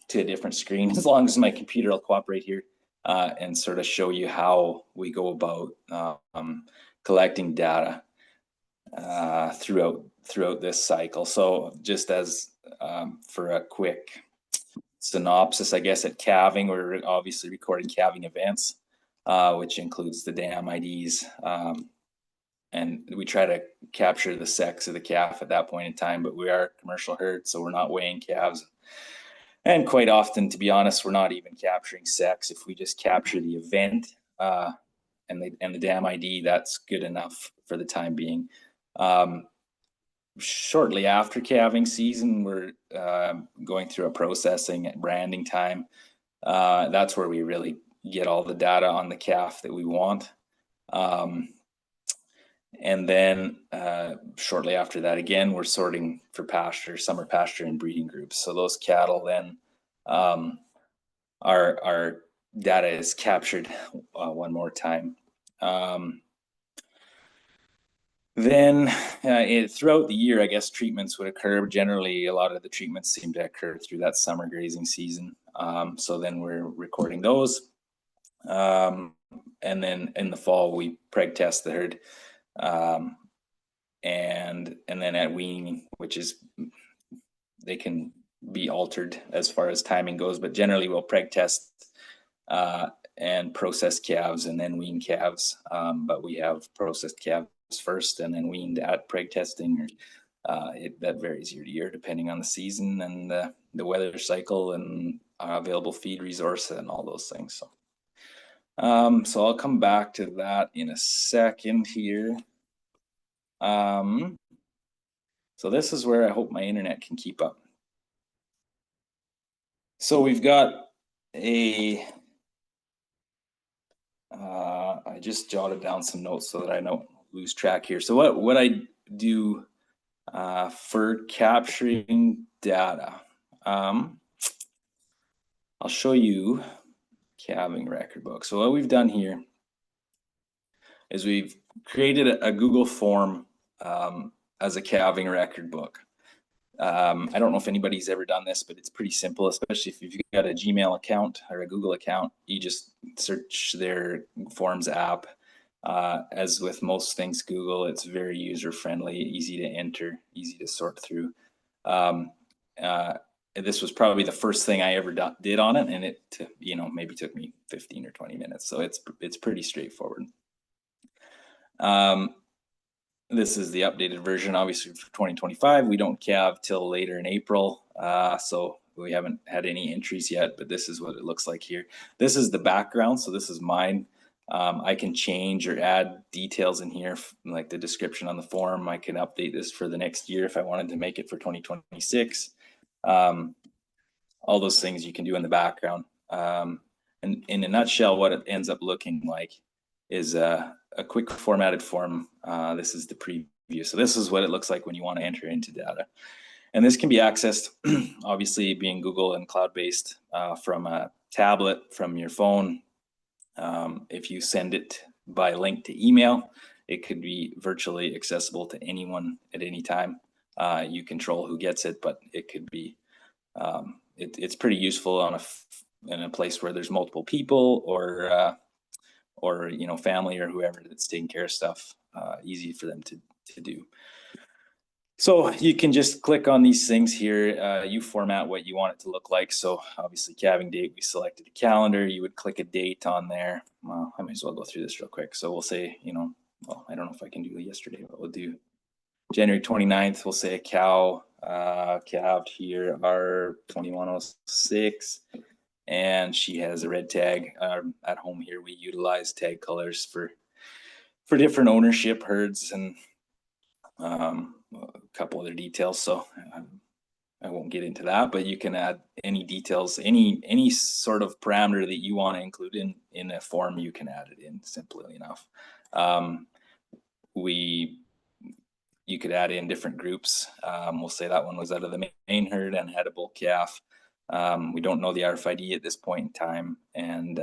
to a different screen as long as my computer will cooperate here and sort of show you how we go about collecting data throughout this cycle. So just as for a quick synopsis, I guess at calving, we're obviously recording calving events, which includes the dam IDs. And we try to capture the sex of the calf at that point in time, but we are a commercial herd, so we're not weighing calves. And quite often, to be honest, we're not even capturing sex. If we just capture the event and the dam ID, that's good enough for the time being. Shortly after calving season, we're going through a processing and branding time. That's where we really get all the data on the calf that we want. And then shortly after that, again, we're sorting for pasture, summer pasture, and breeding groups. So those cattle then, our data is captured one more time. Then throughout the year, I guess treatments would occur. Generally, a lot of the treatments seem to occur through that summer grazing season. So then we're recording those. And then in the fall, we preg test the herd. And then at weaning, which is they can be altered as far as timing goes, but generally we'll preg test and process calves and then wean calves. But we have processed calves first and then weaned at preg testing. That varies year to year depending on the season and the weather cycle and available feed resource and all those things. So, so I'll come back to that in a second here. So this is where I hope my internet can keep up. So we've got I just jotted down some notes so that I don't lose track here. So what I do for capturing data, I'll show you calving record book. So what we've done here is we've created a Google form as a calving record book. I don't know if anybody's ever done this, but it's pretty simple, especially if you've got a Gmail account or a Google account. You just search their Forms app. As with most things Google, it's very user-friendly, easy to enter, easy to sort through. This was probably the first thing I ever did on it, and it maybe took me 15 or 20 minutes. So it's pretty straightforward. This is the updated version, obviously for 2025. We don't calve till later in April, so we haven't had any entries yet, but this is what it looks like here. This is the background, so this is mine. I can change or add details in here, like the description on the form. I can update this for the next year if I wanted to make it for 2026. All those things you can do in the background. And in a nutshell, what it ends up looking like is a quick formatted form. This is the preview. So this is what it looks like when you want to enter into data. And this can be accessed, obviously being Google and cloud-based, from a tablet, from your phone. If you send it by link to email, it could be virtually accessible to anyone at any time. You control who gets it, but it could be, it's pretty useful in a place where there's multiple people or family or whoever that's taking care of stuff, easy for them to do. So you can just click on these things here. You format what you want it to look like. So obviously calving date, we selected a calendar. You would click a date on there. Well, I might as well go through this real quick. So we'll say, well, I don't know if I can do yesterday, but we'll do January 29th. We'll say a cow calved here, R2106. And she has a red tag. At home here, we utilize tag colors for different ownership herds and a couple other details. So I won't get into that, but you can add any details, any sort of parameter that you want to include in a form, you can add it in simply enough. You could add in different groups. We'll say that one was out of the main herd and had a bull calf. We don't know the RFID at this point in time, and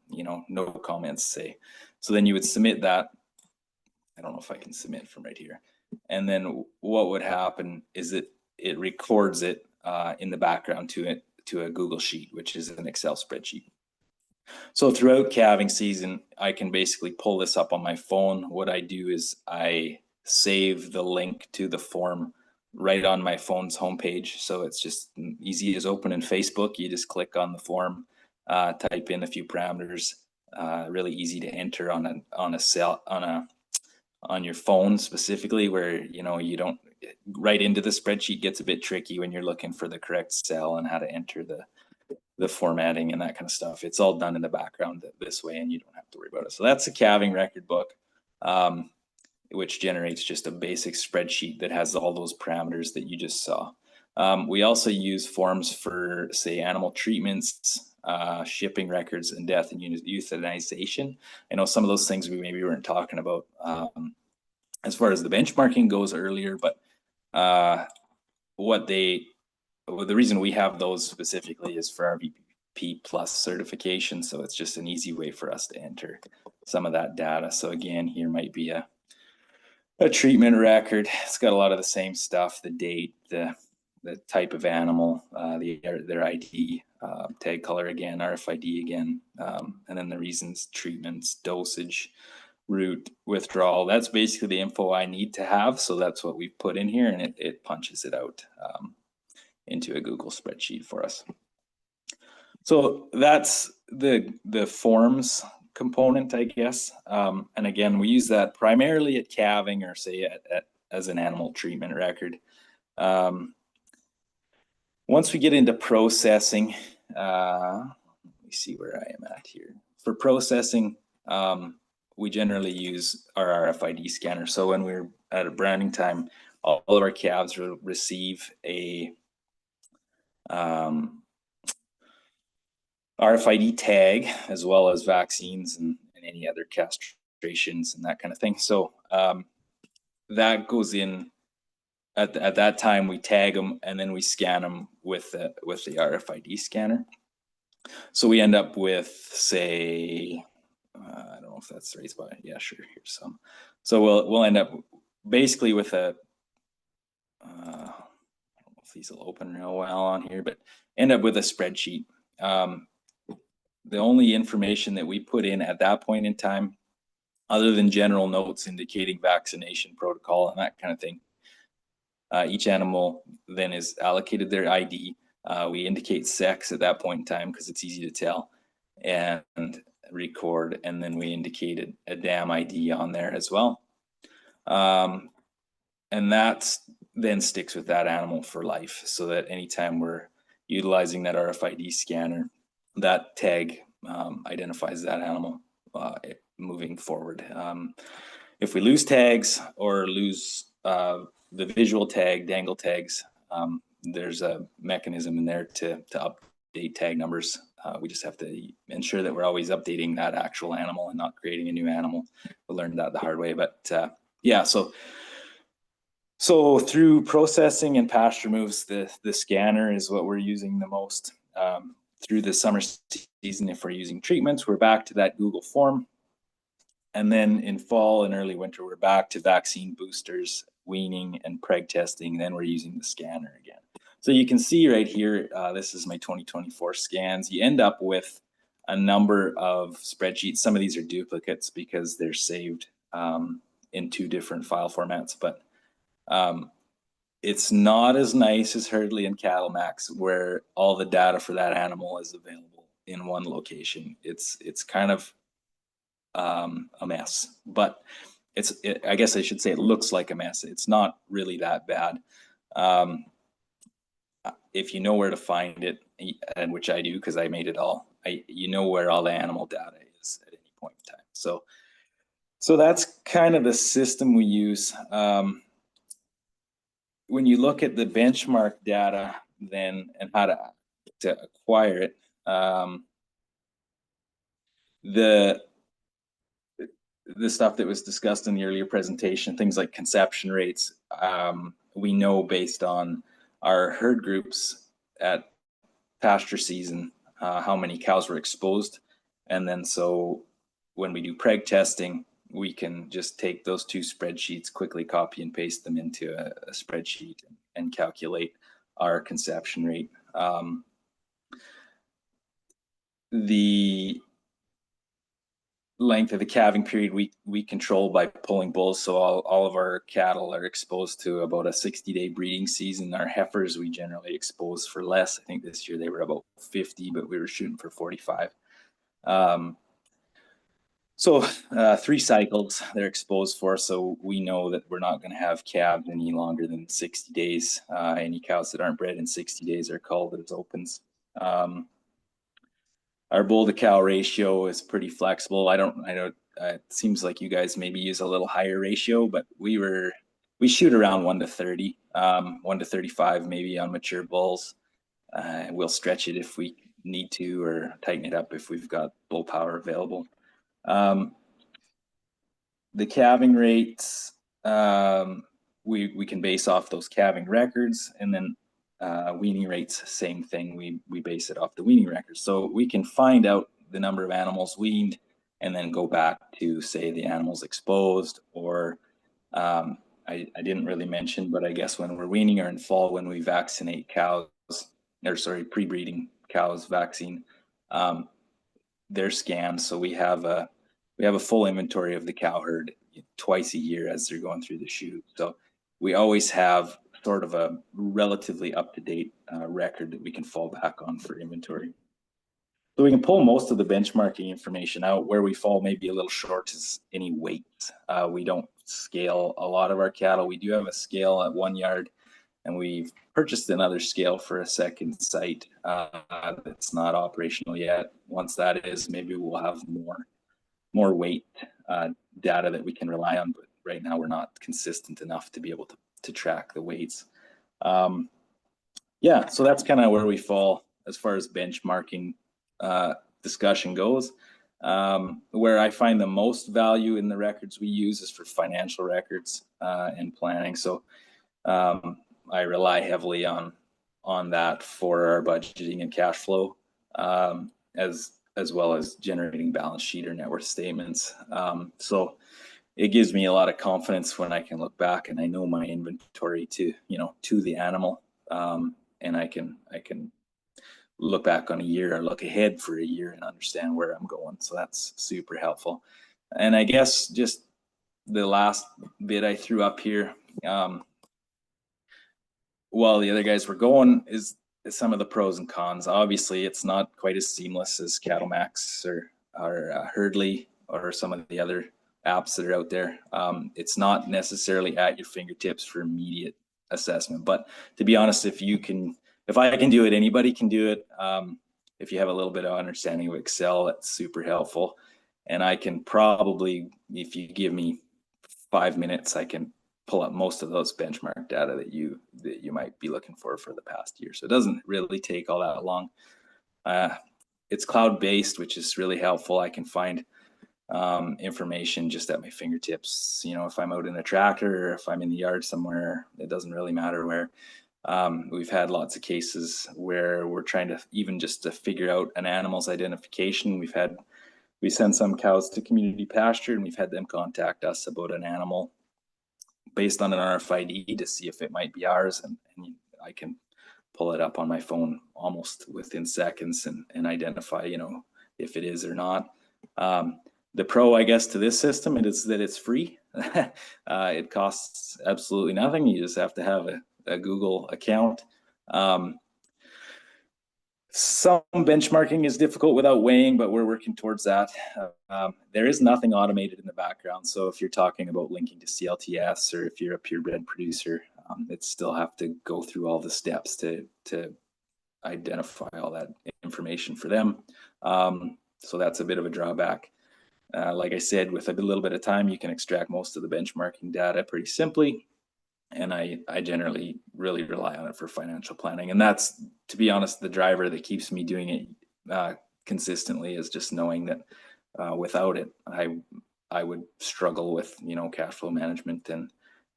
no comments say. So then you would submit that. I don't know if I can submit from right here. And then what would happen is it records it in the background to a Google Sheet, which is an Excel spreadsheet. So throughout calving season, I can basically pull this up on my phone. What I do is I save the link to the form right on my phone's homepage. So it's just easy as open in Facebook. You just click on the form, type in a few parameters, really easy to enter on your phone specifically, where you don't write into the spreadsheet. Gets a bit tricky when you're looking for the correct cell and how to enter the formatting and that kind of stuff. It's all done in the background this way, and you don't have to worry about it. So that's a calving record book, which generates just a basic spreadsheet that has all those parameters that you just saw. We also use forms for, say, animal treatments, shipping records, and death and euthanization. I know some of those things we maybe weren't talking about as far as the benchmarking goes earlier, but the reason we have those specifically is for our VP Plus certification. So it's just an easy way for us to enter some of that data. So again, here might be a treatment record. It's got a lot of the same stuff: the date, the type of animal, their ID, tag color again, RFID again, and then the reasons, treatments, dosage, route, withdrawal. That's basically the info I need to have. So that's what we've put in here, and it punches it out into a Google spreadsheet for us. So that's the forms component, I guess. And again, we use that primarily at calving, or say as an animal treatment record. Once we get into processing, let me see where I am at here. For processing, we generally use our RFID scanner. So when we're at a branding time, all of our calves will receive a RFID tag, as well as vaccines and any other castrations and that kind of thing. So that goes in at that time. We tag them and then we scan them with the RFID scanner. So we end up with, say, I don't know if that's the right spot. Yeah, sure. Here's some. So we'll end up basically with a I don't know if these will open real well on here, but end up with a spreadsheet. The only information that we put in at that point in time, other than general notes indicating vaccination protocol and that kind of thing, each animal then is allocated their ID. We indicate sex at that point in time because it's easy to tell, and record, and then we indicated a dam ID on there as well. And that then sticks with that animal for life, so that anytime we're utilizing that RFID scanner, that tag identifies that animal moving forward. If we lose tags or lose the visual tag, dangle tags, there's a mechanism in there to update tag numbers. We just have to ensure that we're always updating that actual animal and not creating a new animal. We learned that the hard way, but yeah, so through processing and pasture moves, the scanner is what we're using the most. Through the summer season, if we're using treatments, we're back to that Google form. And then in fall and early winter, we're back to vaccine boosters, weaning, and preg testing. Then we're using the scanner again. So you can see right here, this is my 2024 scans. You end up with a number of spreadsheets. Some of these are duplicates because they're saved in 2 different file formats, but it's not as nice as Herdley and CattleMax, where all the data for that animal is available in one location. It's kind of a mess, but I guess I should say it looks like a mess. It's not really that bad. If you know where to find it, and which I do because I made it all, you know where all the animal data is at any point in time. So that's kind of the system we use. When you look at the benchmark data then and how to acquire it, the stuff that was discussed in the earlier presentation, things like conception rates, we know based on our herd groups at pasture season how many cows were exposed. And then so when we do preg testing, we can just take those 2 spreadsheets, quickly copy and paste them into a spreadsheet and calculate our conception rate. The length of the calving period we control by pulling bulls, so all of our cattle are exposed to about a 60-day breeding season. Our heifers we generally expose for less. I think this year they were about 50, but we were shooting for 45. So 3 cycles they're exposed for, so we know that we're not going to have calves any longer than 60 days. Any cows that aren't bred in 60 days are called as opens. Our bull to cow ratio is pretty flexible. I don't. It seems like you guys maybe use a little higher ratio, but we shoot around 1 to 30, 1 to 35 maybe on mature bulls. We'll stretch it if we need to, or tighten it up if we've got bull power available. The calving rates, we can base off those calving records, and then weaning rates, same thing. We base it off the weaning records. So we can find out the number of animals weaned and then go back to, say, the animals exposed, or I didn't really mention, but I guess when we're weaning or in fall, when we vaccinate cows, or sorry, pre-breeding cows vaccine, they're scanned. So we have a full inventory of the cow herd twice a year as they're going through the chute. So we always have sort of a relatively up-to-date record that we can fall back on for inventory. So we can pull most of the benchmarking information out. Where we fall maybe a little short is any weight. We don't scale a lot of our cattle. We do have a scale at 1 yard, and we've purchased another scale for a second site that's not operational yet. Once that is, maybe we'll have more weight data that we can rely on, but right now we're not consistent enough to be able to track the weights. Yeah, so that's kind of where we fall as far as benchmarking discussion goes. Where I find the most value in the records we use is for financial records and planning. So I rely heavily on that for our budgeting and cash flow, as well as generating balance sheet or net worth statements. So it gives me a lot of confidence when I can look back and I know my inventory to the animal, and I can look back on a year or look ahead for a year and understand where I'm going. So that's super helpful. And I guess just the last bit I threw up here, while the other guys were going, is some of the pros and cons. Obviously, it's not quite as seamless as CattleMax or Herdly or some of the other apps that are out there. It's not necessarily at your fingertips for immediate assessment. But to be honest, if I can do it, anybody can do it. If you have a little bit of understanding of Excel, that's super helpful. And I can probably, if you give me 5 minutes, I can pull up most of those benchmark data that you might be looking for the past year. So it doesn't really take all that long. It's cloud-based, which is really helpful. I can find information just at my fingertips. If I'm out in a tractor or if I'm in the yard somewhere, it doesn't really matter where. We've had lots of cases where we're trying to even just to figure out an animal's identification. We send some cows to community pasture, and we've had them contact us about an animal based on an RFID to see if it might be ours, and I can pull it up on my phone almost within seconds and identify, if it is or not. The pro, I guess, to this system is that it's free. It costs absolutely nothing. You just have to have a Google account. Some benchmarking is difficult without weighing, but we're working towards that. There is nothing automated in the background. So if you're talking about linking to CLTS, or if you're a purebred producer, it still have to go through all the steps to identify all that information for them. So that's a bit of a drawback. Like I said, with a little bit of time, you can extract most of the benchmarking data pretty simply. And I generally really rely on it for financial planning. And that's, to be honest, the driver that keeps me doing it consistently, is just knowing that without it, I would struggle with, cash flow management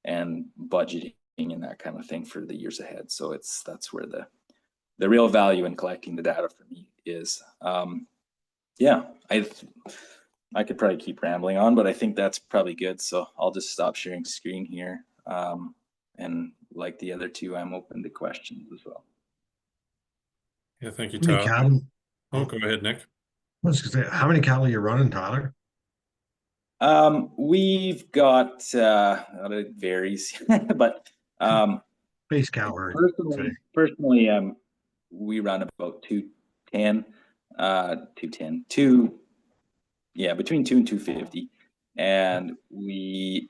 and budgeting and that kind of thing for the years ahead. So that's where the real value in collecting the data for me is. Yeah, I could probably keep rambling on, but I think that's probably good. So I'll just stop sharing screen here. And like the other two, I'm open to questions as well. Yeah, thank you, How many Tyler. cattle? Oh, go ahead, Nick. I was gonna say, how many cattle you running, Tyler? We've got it varies, but Base cow herd. personally, we run about 210, between 2 and 250, and we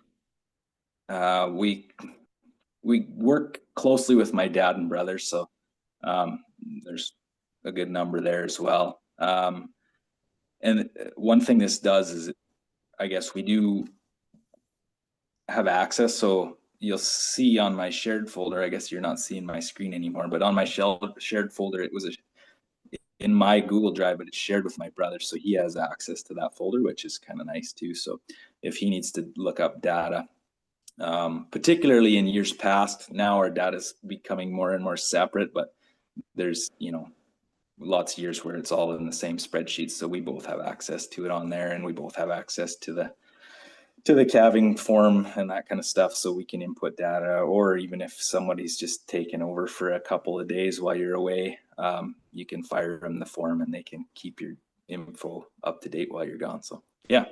work closely with my dad and brother, so there's a good number there as well. And one thing this does is, I guess we do have access. So you'll see on my shared folder, I guess you're not seeing my screen anymore, but on my shared folder, it was in my Google Drive, but it's shared with my brother. So he has access to that folder, which is kind of nice too. So if he needs to look up data, particularly in years past, now our data is becoming more and more separate, but there's, lots of years where it's all in the same spreadsheet. So we both have access to it on there, and we both have access to the calving form and that kind of stuff. So we can input data, or even if somebody's just taken over for a couple of days while you're away, you can fire them the form and they can keep your info up to date while you're gone. So yeah.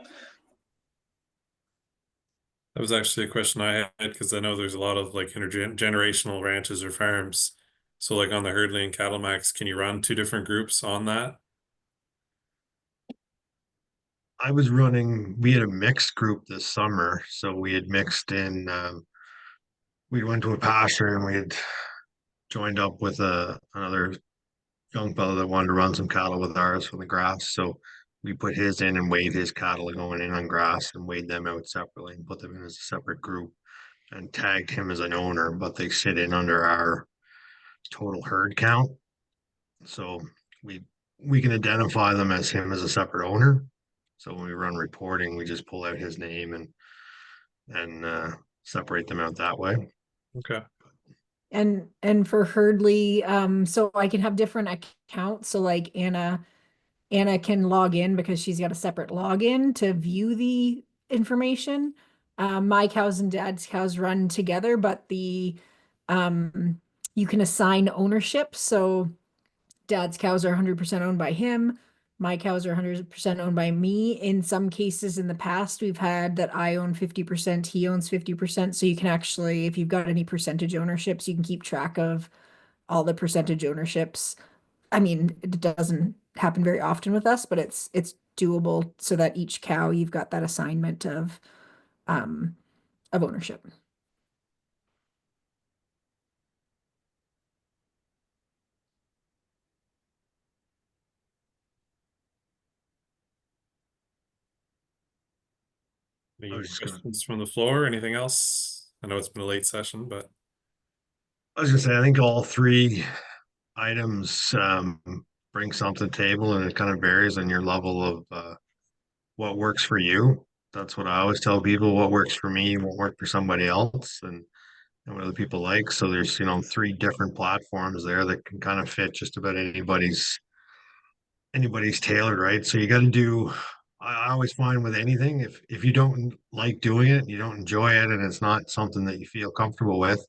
That was actually a question I had because I know there's a lot of like intergenerational ranches or farms. So like on the Herdley and CattleMax, can you run two different groups on that? We had a mixed group this summer. So we had mixed in, we went to a pasture and we had joined up with another young fellow that wanted to run some cattle with ours from the grass. So we put his in and weighed his cattle going in on grass and weighed them out separately and put them in as a separate group and tagged him as an owner, but they sit in under our total herd count. So we we can identify them as him as a separate owner. So when we run reporting, we just pull out his name and separate them out that way. Okay. And for Herdley, so I can have different accounts. So like Anna can log in because she's got a separate login to view the information. My cows and dad's cows run together, but um you can assign ownership. So dad's cows are 100% owned by him. My cows are 100% owned by me. In some cases in the past, we've had that I own 50%, he owns 50%. So you can actually, if you've got any percentage ownerships, you can keep track of all the percentage ownerships. I mean, it doesn't happen very often with us, but it's doable so that each cow you've got that assignment of ownership. Any I was just gonna, questions from the floor? Anything else? I know it's been a late session, but I was gonna say, I think all three items bring something to the table, and it kind of varies on your level of what works for you. That's what I always tell people: what works for me won't work for somebody else, and what other people like. So there's, three different platforms there that can kind of fit just about anybody's tailored, right? So you got to do. I always find with anything, if you don't like doing it, you don't enjoy it, and it's not something that you feel comfortable with,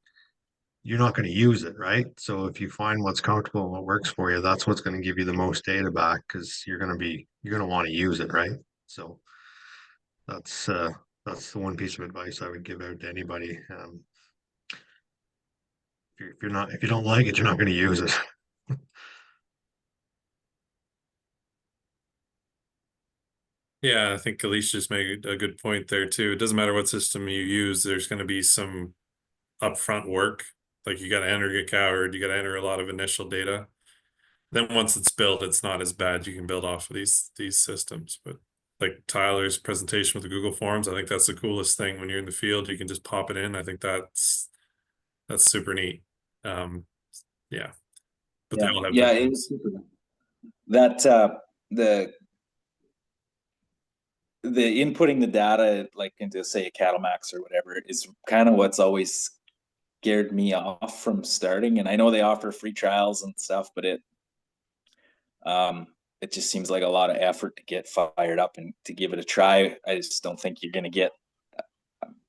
you're not going to use it, right? So if you find what's comfortable and what works for you, that's what's going to give you the most data back because you're going to want to use it, right? So that's uh that's the one piece of advice I would give out to anybody. If you don't like it, you're not going to use it. yeah, I think Alicia just made a good point there too. It doesn't matter what system you use, there's going to be some upfront work. Like you got to enter your coward, you got to enter a lot of initial data. Then once it's built, it's not as bad. You can build off of these systems. But like Tyler's presentation with the Google Forms, I think that's the coolest thing. When you're in the field, you can just pop it in. I think that's super neat. Yeah, but they Yeah, all have yeah, it was different. super. That the inputting the data like into say a CattleMax or whatever is kind of what's always scared me off from starting. And I know they offer free trials and stuff, but it just seems like a lot of effort to get fired up and to give it a try. I just don't think you're going to get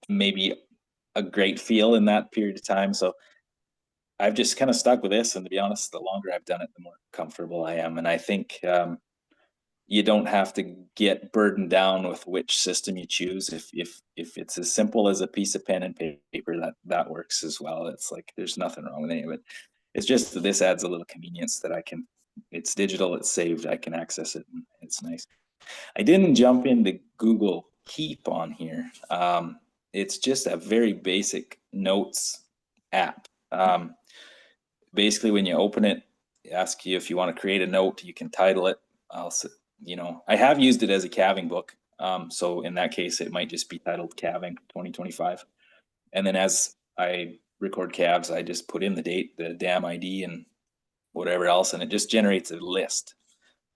maybe a great feel in that period of time. So I've just kind of stuck with this. And to be honest, the longer I've done it, the more comfortable I am. And I think you don't have to get burdened down with which system you choose. If it's as simple as a piece of pen and paper, that works as well. It's like there's nothing wrong with any of it. It's just that this adds a little convenience that it's digital, it's saved, I can access it, and it's nice. I didn't jump into Google Keep on here. It's just a very basic notes app. Basically, when you open it, it asks you if you want to create a note. You can title it. I have used it as a calving book. So in that case, it might just be titled Calving 2025. And then as I record calves, I just put in the date, the dam ID, and whatever else, and it just generates a list.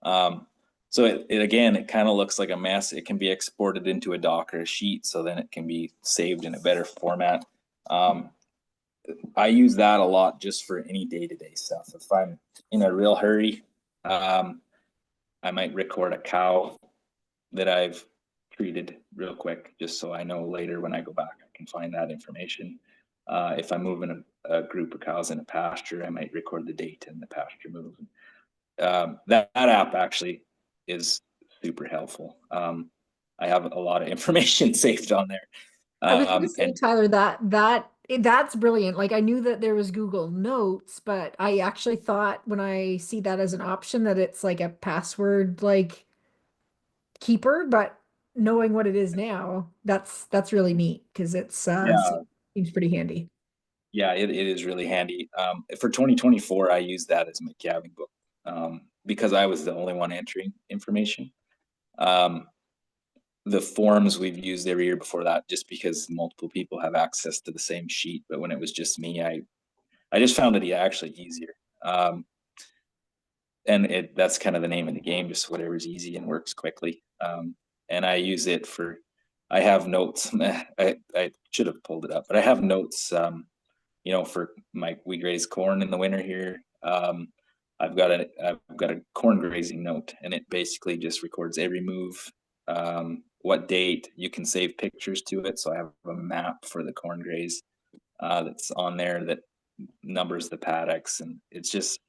So it kind of looks like a mess. It can be exported into a Docker sheet, so then it can be saved in a better format. I use that a lot just for any day-to-day stuff. If I'm in a real hurry, I might record a cow that I've treated real quick, just so I know later when I go back, I can find that information. If I'm moving a group of cows in a pasture, I might record the date and the pasture move. That app actually is super helpful. I have a lot of information saved on there. I was going to say, And Tyler, that's brilliant. Like I knew that there was Google Notes, but I actually thought when I see that as an option that it's like a password like keeper, but knowing what it is now, that's really neat because it's yeah, seems pretty handy. yeah, it is really handy. For 2024, I used that as my cabin book because I was the only one entering information. Um, the forms we've used every year before that, just because multiple people have access to the same sheet. But when it was just me, I just found it actually easier. And that's kind of the name of the game, just whatever's easy and works quickly. And I use it for, I have notes. I should have pulled it up, but I have notes. For we graze corn in the winter here. I've got a corn grazing note, and it basically just records every move, what date. You can save pictures to it, so I have a map for the corn graze that's on there that numbers the paddocks, and it's just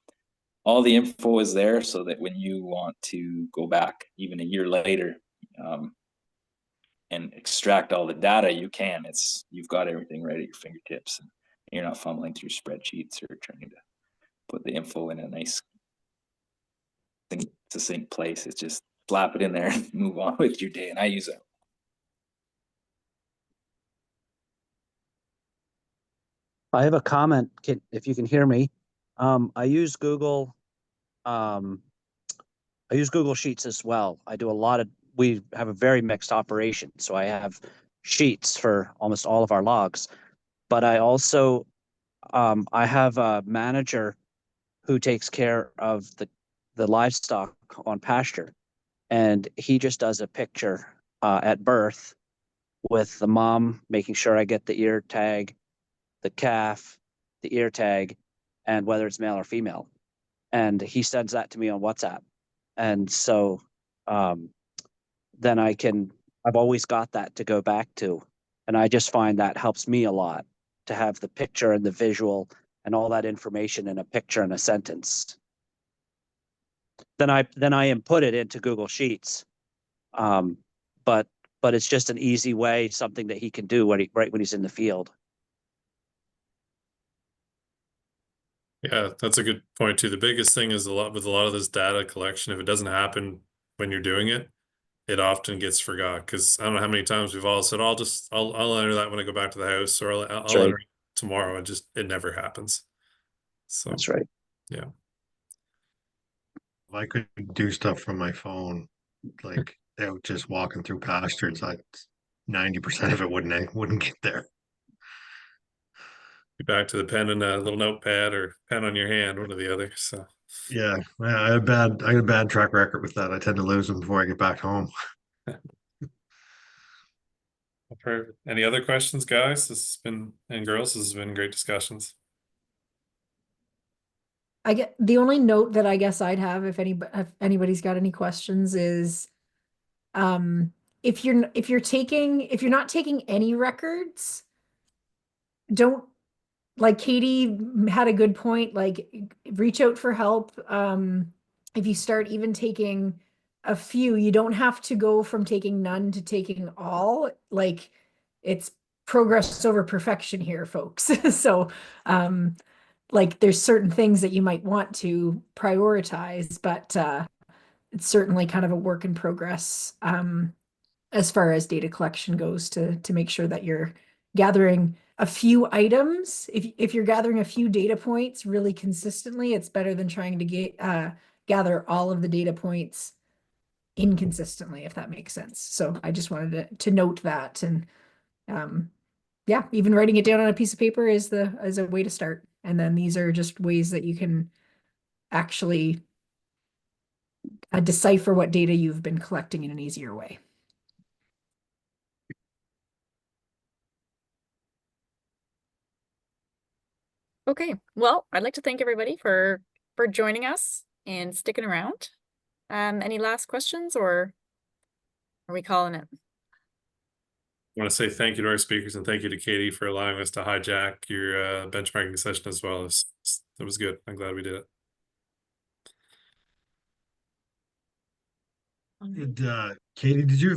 all the info is there, so that when you want to go back even a year later and extract all the data, you can. You've got everything right at your fingertips, and you're not fumbling through spreadsheets or trying to put the info in a nice succinct place. It's just slap it in there and move on with your day. And I use it. I have a comment, if you can hear me. I use Google. I use Google Sheets as well. We have a very mixed operation. So I have Sheets for almost all of our logs, but I also, I have a manager who takes care of the livestock on pasture. And he just does a picture at birth with the mom, making sure I get the ear tag, the calf, the ear tag, and whether it's male or female. And he sends that to me on WhatsApp. And so then I've always got that to go back to. And I just find that helps me a lot to have the picture and the visual and all that information in a picture and a sentence. Then I input it into Google Sheets. But it's just an easy way, something that he can do right when he's in the field. Yeah, that's a good point too. The biggest thing is with a lot of this data collection, if it doesn't happen when you're doing it, it often gets forgot. Because I don't know how many times we've all said, I'll enter that when I go back to the house, or That's I'll right. enter it tomorrow. It never happens. So That's right. yeah. If I could do stuff from my phone, like out just walking through pastures, 90% of it wouldn't get there. Be back to the pen and a little notepad or pen on your hand, one or the other. So Yeah, I had a bad track record with that. I tend to lose them before I get back home. perfect. Any other questions, guys? And girls, this has been great discussions. I get the only note that I guess I'd have if anybody's got any questions is if you're not taking any records, don't, like Katie had a good point, like reach out for help. If you start even taking a few, you don't have to go from taking none to taking all. Like it's progress over perfection here, folks. So like there's certain things that you might want to prioritize, but it's certainly kind of a work in progress as far as data collection goes to make sure that you're gathering a few items. If you're gathering a few data points really consistently, it's better than trying to gather all of the data points inconsistently, if that makes sense. So I just wanted to note that. And yeah, even writing it down on a piece of paper is a way to start. And then these are just ways that you can actually decipher what data you've been collecting in an easier way. Okay, well, I'd like to thank everybody for joining us and sticking around. Any last questions, or are we calling it? I want to say thank you to our speakers and thank you to Katie for allowing us to hijack your benchmarking session as well. It was good. I'm glad we did it. Katie, did you